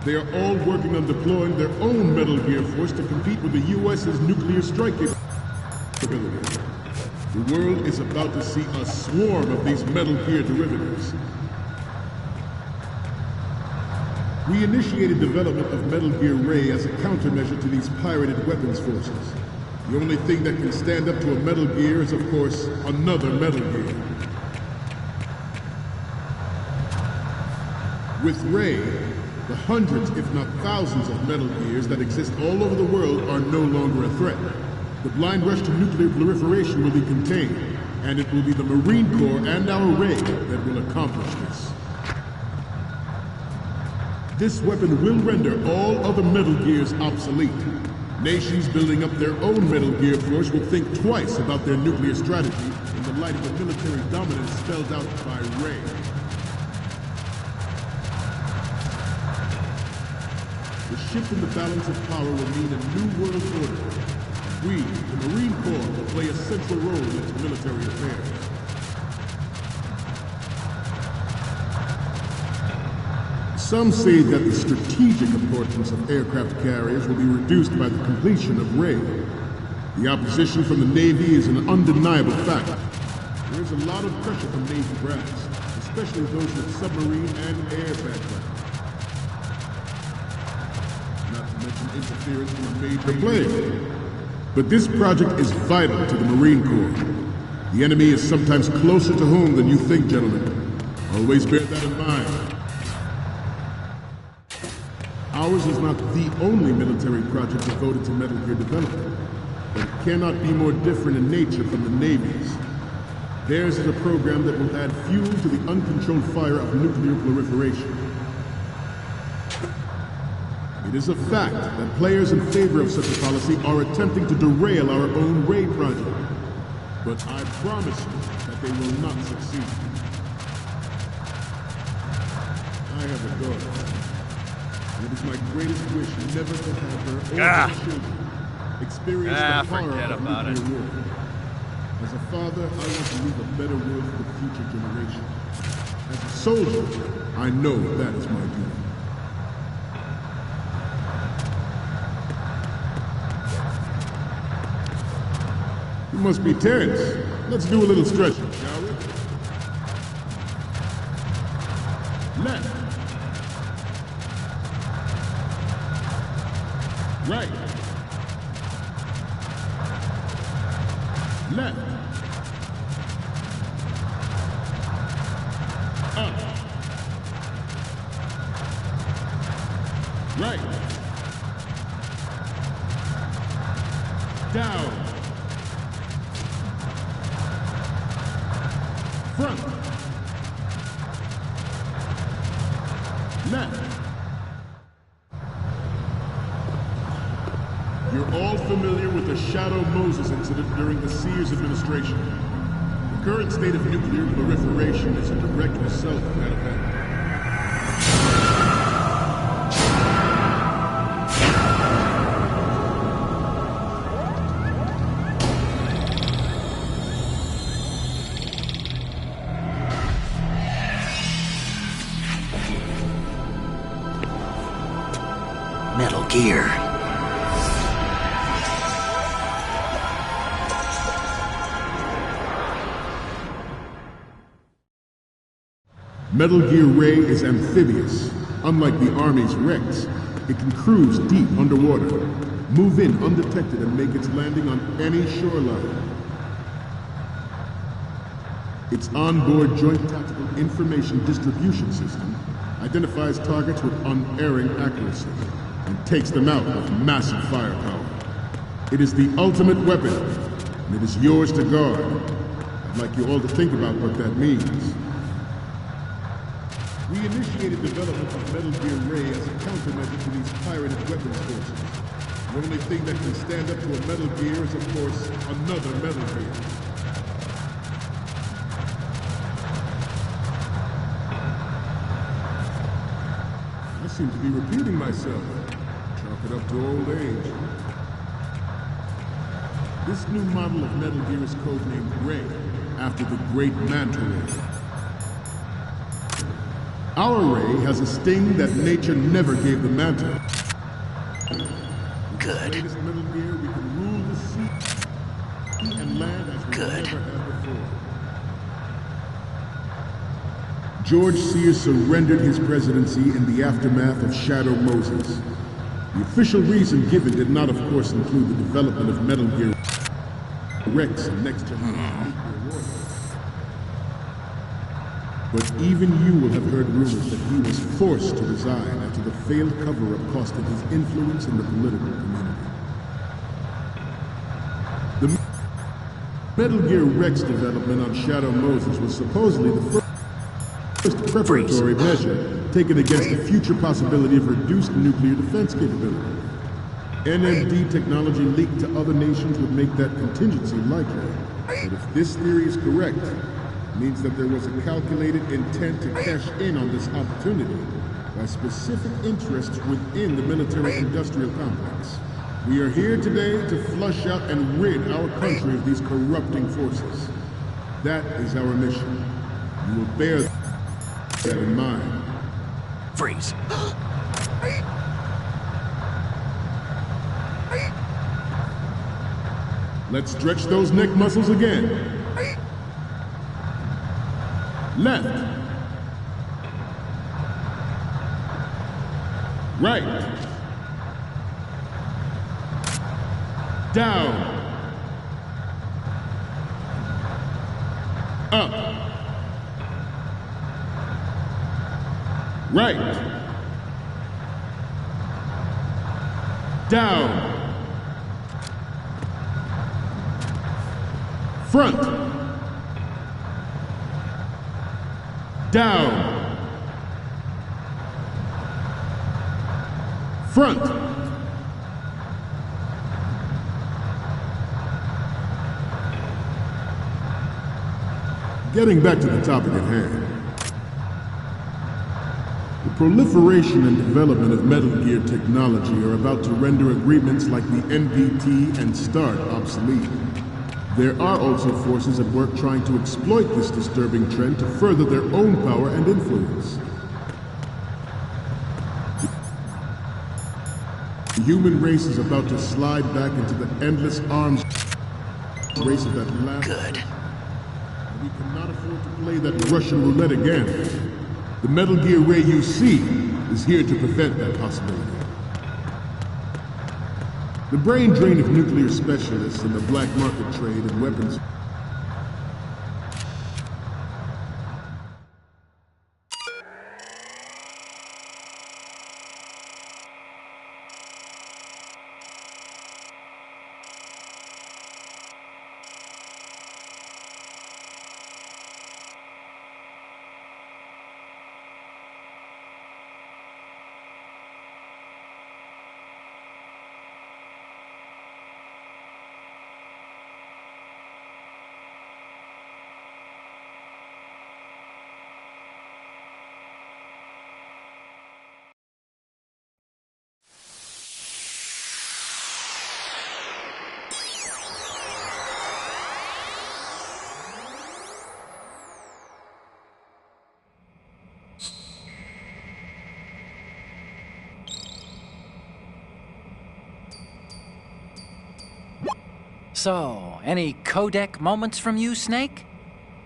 K: They are all working on deploying their own Metal Gear force to compete with the U.S.'s nuclear strike capability. The world is about to see a swarm of these Metal Gear derivatives. We initiated development of Metal Gear Ray as a countermeasure to these pirated weapons forces. The only thing that can stand up to a Metal Gear is, of course, another Metal Gear. With Ray, the hundreds, if not thousands, of Metal Gears that exist all over the world are no longer a threat. The blind rush to nuclear proliferation will be contained, and it will be the Marine Corps and our Ray that will accomplish this. This weapon will render all other Metal Gears obsolete. Nations building up their own Metal Gear force will think twice about their nuclear strategy in the light of the military dominance spelled out by Ray. The shift in the balance of power will mean a new world order. We, the Marine Corps, will play a central role in its military affairs. Some say that the strategic importance of aircraft carriers will be reduced by the completion of Ray. The opposition from the Navy is an undeniable fact. There is a lot of pressure from Navy brass, especially those with submarine and air backgrounds. Not to mention interference from a major player. But this project is vital to the Marine Corps. The enemy is sometimes closer to home than you think, gentlemen. Always bear that in mind. Ours is not the only military project devoted to Metal Gear development, but it cannot be more different in nature from the Navy's. Theirs is a program that will add fuel to the uncontrolled fire of nuclear proliferation. It is a fact that players in favor of such a policy are attempting to derail our own Ray project. But I promise you that they will not succeed. I have a daughter. It is my greatest wish never to have her or her children experience the horror of nuclear war. As a father, I want to leave a better world for the future generation. As a soldier, I know that is my duty. You must be tense. Let's do a little stretching, shall we? Left. Right. Left. Up. Right. Down. Front. Left. You're all familiar with the Shadow Moses incident during the Sears administration. The current state of nuclear proliferation is a direct result of that event.
I: Metal Gear.
K: Metal Gear Ray is amphibious. Unlike the Army's Rex, it can cruise deep underwater, move in undetected and make its landing on any shoreline. Its onboard Joint Tactical Information Distribution System identifies targets with unerring accuracy and takes them out with massive firepower. It is the ultimate weapon, and it is yours to guard. I'd like you all to think about what that means. We initiated development of Metal Gear Ray as a countermeasure to these pirated weapons forces. The only thing that can stand up to a Metal Gear is, of course, another Metal Gear. I seem to be repeating myself. Chalk it up to old age. This new model of Metal Gear is codenamed Ray, after the great Manta Ray. Our Ray has a sting that nature never gave the Manta.
I: Good.
K: Latest Metal Gear, we can rule the sea and land as we never have before. George Sears surrendered his presidency in the aftermath of Shadow Moses. The official reason given did not, of course, include the development of Metal Gear Rex and next generation nuclear warfare. But even you will have heard rumors that he was forced to resign after the failed cover-up costed his influence in the political community. The Metal Gear Rex development on Shadow Moses was supposedly the first preparatory measure taken against the future possibility of reduced nuclear defense capability. NMD technology leaked to other nations would make that contingency likely. But if this theory is correct, it means that there was a calculated intent to cash in on this opportunity by specific interests within the military-industrial complex. We are here today to flush out and rid our country of these corrupting forces. That is our mission. You will bear that in mind.
I: Freeze.
K: Let's stretch those neck muscles again. Left. Right. Down. Up. Right. Down. Front. Down. Front. Getting back to the topic at hand. The proliferation and development of Metal Gear technology are about to render agreements like the NPT and START obsolete. There are also forces at work trying to exploit this disturbing trend to further their own power and influence. The human race is about to slide back into the endless arms race of that last...
I: Good.
K: We cannot afford to play that Russian roulette again. The Metal Gear Ray you see is here to prevent that possibility. The brain drain of nuclear specialists and the black market trade in weapons.
D: So, any codec moments from you, Snake?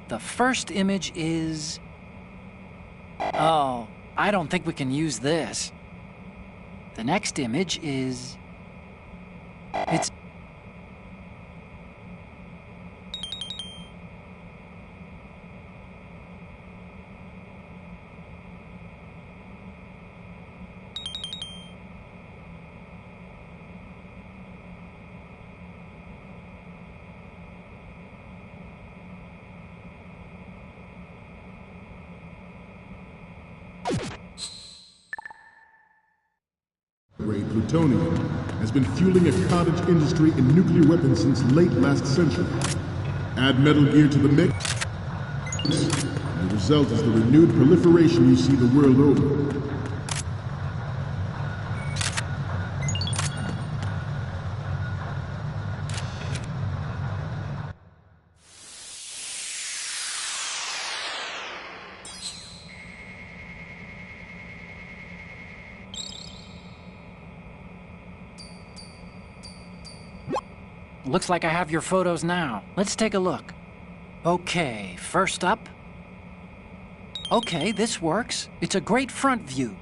D: The first image is... Oh, I don't think we can use this. The next image is... It's...
K: Grade plutonium has been fueling a cottage industry in nuclear weapons since late last century. Add Metal Gear to the mix, and the result is the renewed proliferation you see the world over.
D: Looks like I have your photos now. Let's take a look. Okay, first up. Okay, this works. It's a great front view.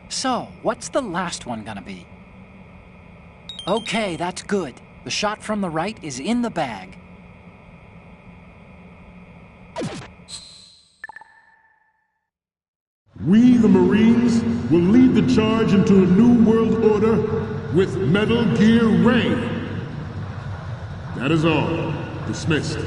D: So, what's the last one gonna be? Okay, that's good. The shot from the right is in the bag.
K: We, the Marines, will lead the charge into a new world order with Metal Gear Ray. That is all. Dismissed.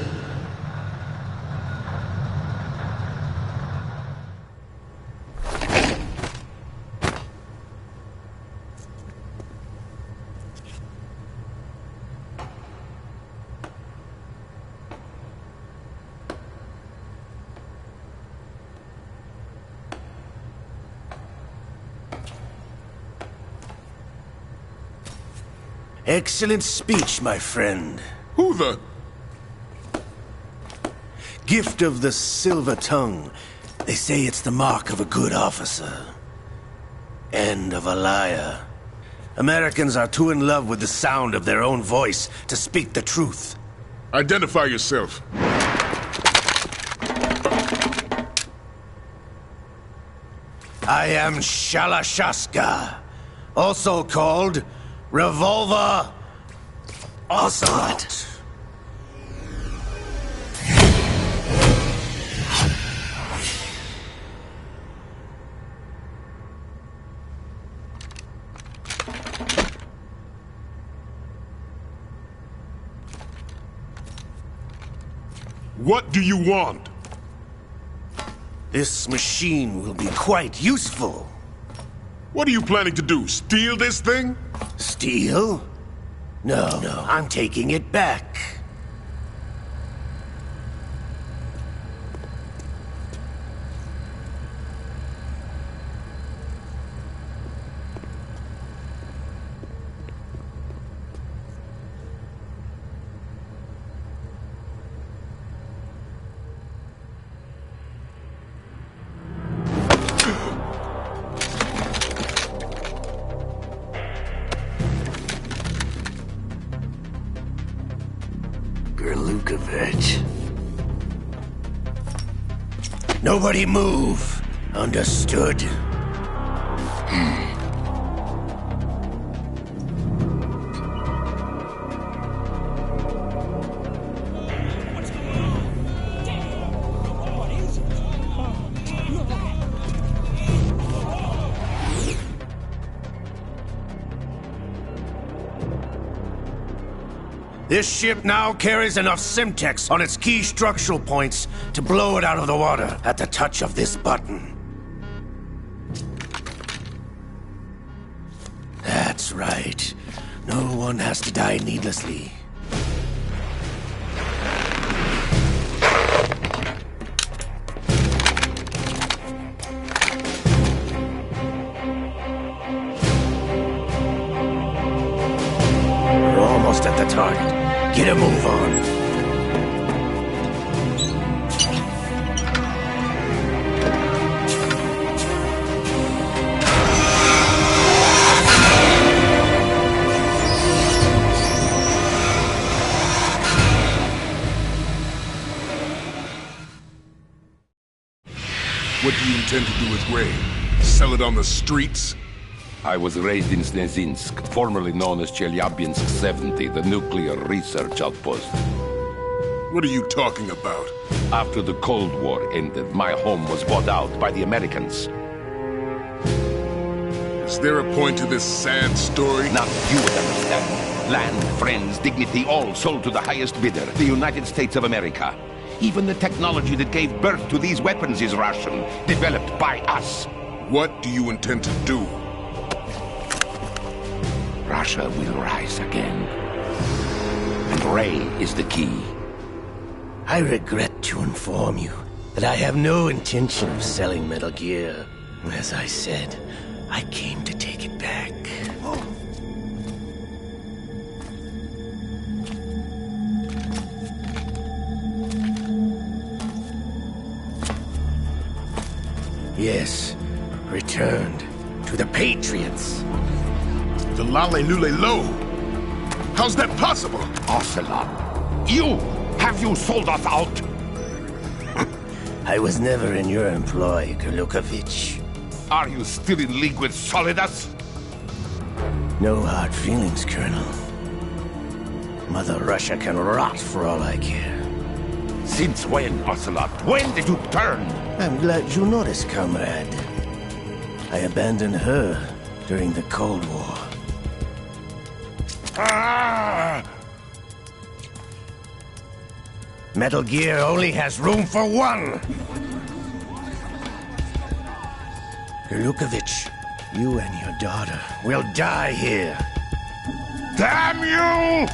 J: Excellent speech, my friend.
K: Who the...
J: Gift of the silver tongue. They say it's the mark of a good officer. And of a liar. Americans are too in love with the sound of their own voice to speak the truth.
K: Identify yourself.
J: I am Shalashaska, also called Revolver Ocelot.
K: What do you want?
J: This machine will be quite useful.
K: What are you planning to do? Steal this thing?
J: Steal? No, I'm taking it back. Gerlukovich. Nobody move. Understood? This ship now carries enough Simtex on its key structural points to blow it out of the water at the touch of this button. That's right. No one has to die needlessly. We're almost at the target. Get a move on.
K: What do you intend to do with Ray? Sell it on the streets?
E: I was raised in Snezinsk, formerly known as Chelyabinsk 70, the nuclear research outpost.
K: What are you talking about?
E: After the Cold War ended, my home was bought out by the Americans.
K: Is there a point to this sad story?
E: Now you would understand. Land, friends, dignity, all sold to the highest bidder, the United States of America. Even the technology that gave birth to these weapons is Russian, developed by us.
K: What do you intend to do?
E: Russia will rise again. And Ray is the key.
J: I regret to inform you that I have no intention of selling Metal Gear. As I said, I came to take it back. Yes, returned to the Patriots.
K: The Lale Lule Lo? How's that possible?
E: Ocelot, you! Have you sold us out?
J: I was never in your employ, Gerlukovich.
E: Are you still in league with Solidus?
J: No hard feelings, Colonel. Mother Russia can rot for all I care.
E: Since when, Ocelot? When did you turn?
J: I'm glad you noticed, comrade. I abandoned her during the Cold War.
E: Ah!
J: Metal Gear only has room for one! Gerlukovich, you and your daughter will die here.
E: Damn you!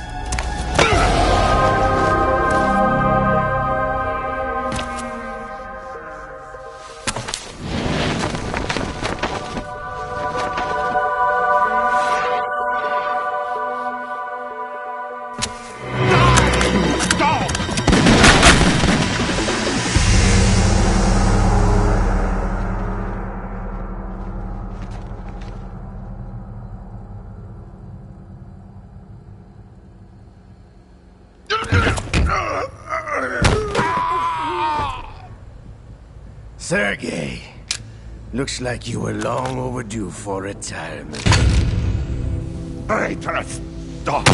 J: Sergei, looks like you were long overdue for retirement.
E: Traitorous dog!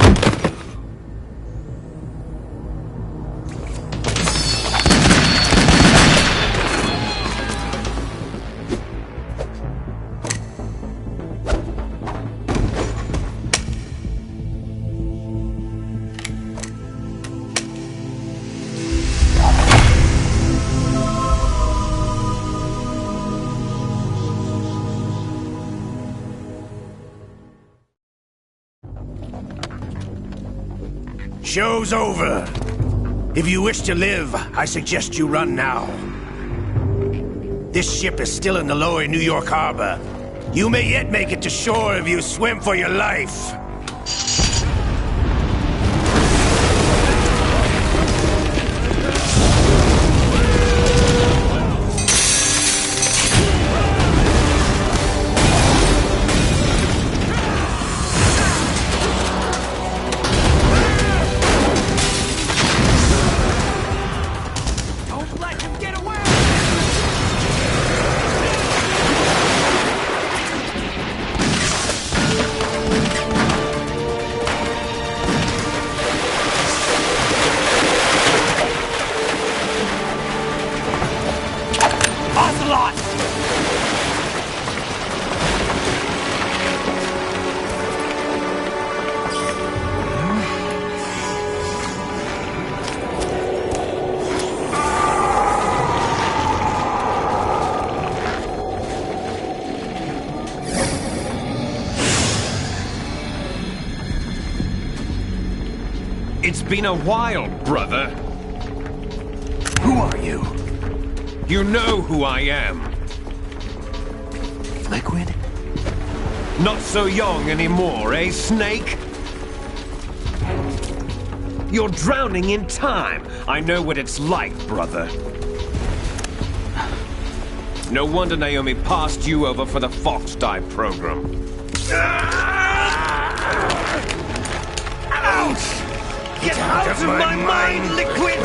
J: show's over. If you wish to live, I suggest you run now. This ship is still in the lower New York harbor. You may yet make it to shore if you swim for your life.
L: It's been a while, brother.
A: Who are you?
L: You know who I am.
A: Liquid?
L: Not so young anymore, eh, Snake? You're drowning in time. I know what it's like, brother. No wonder Naomi passed you over for the Fox Dive program.
J: Ouch! Get out of my mind, Liquid!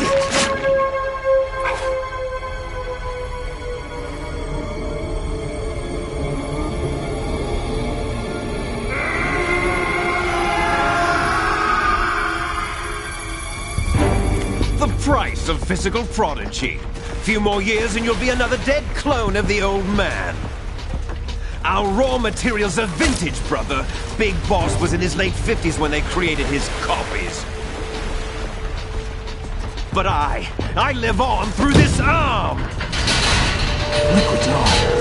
L: The price of physical prodigy. Few more years and you'll be another dead clone of the old man. Our raw materials are vintage, brother. Big Boss was in his late 50s when they created his copies. But I live on through this arm!
A: Liquid's on.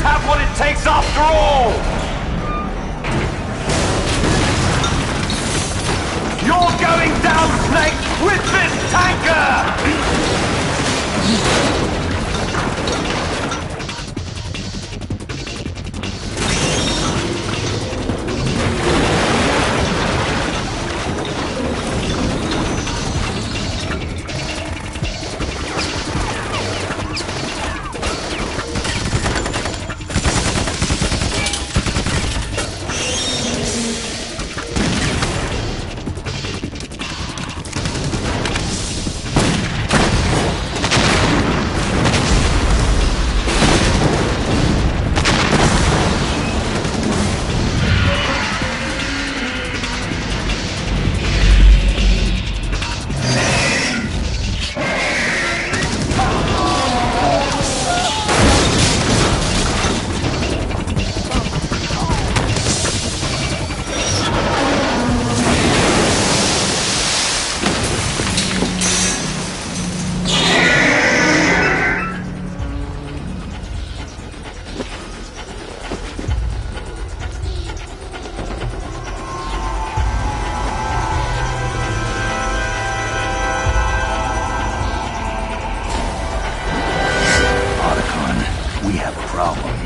L: Have what it takes after all! You're going down, Snake, with this tanker!
J: problem.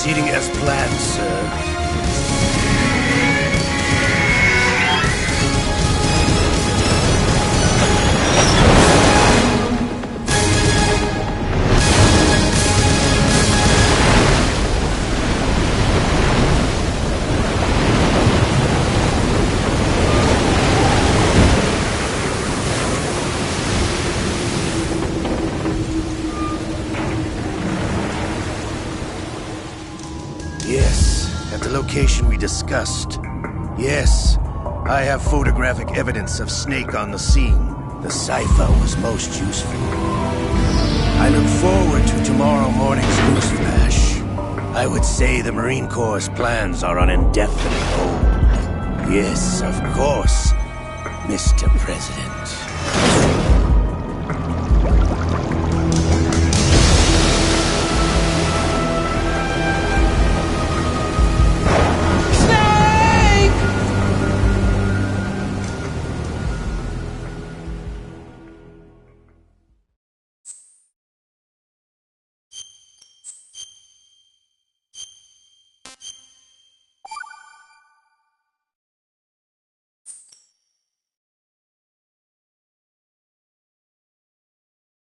J: Proceeding as planned, sir. Yes, at the location we discussed. Yes, I have photographic evidence of Snake on the scene. The cipher was most useful. I look forward to tomorrow morning's newsflash. I would say the Marine Corps' plans are on indefinite hold. Yes, of course, Mr. President.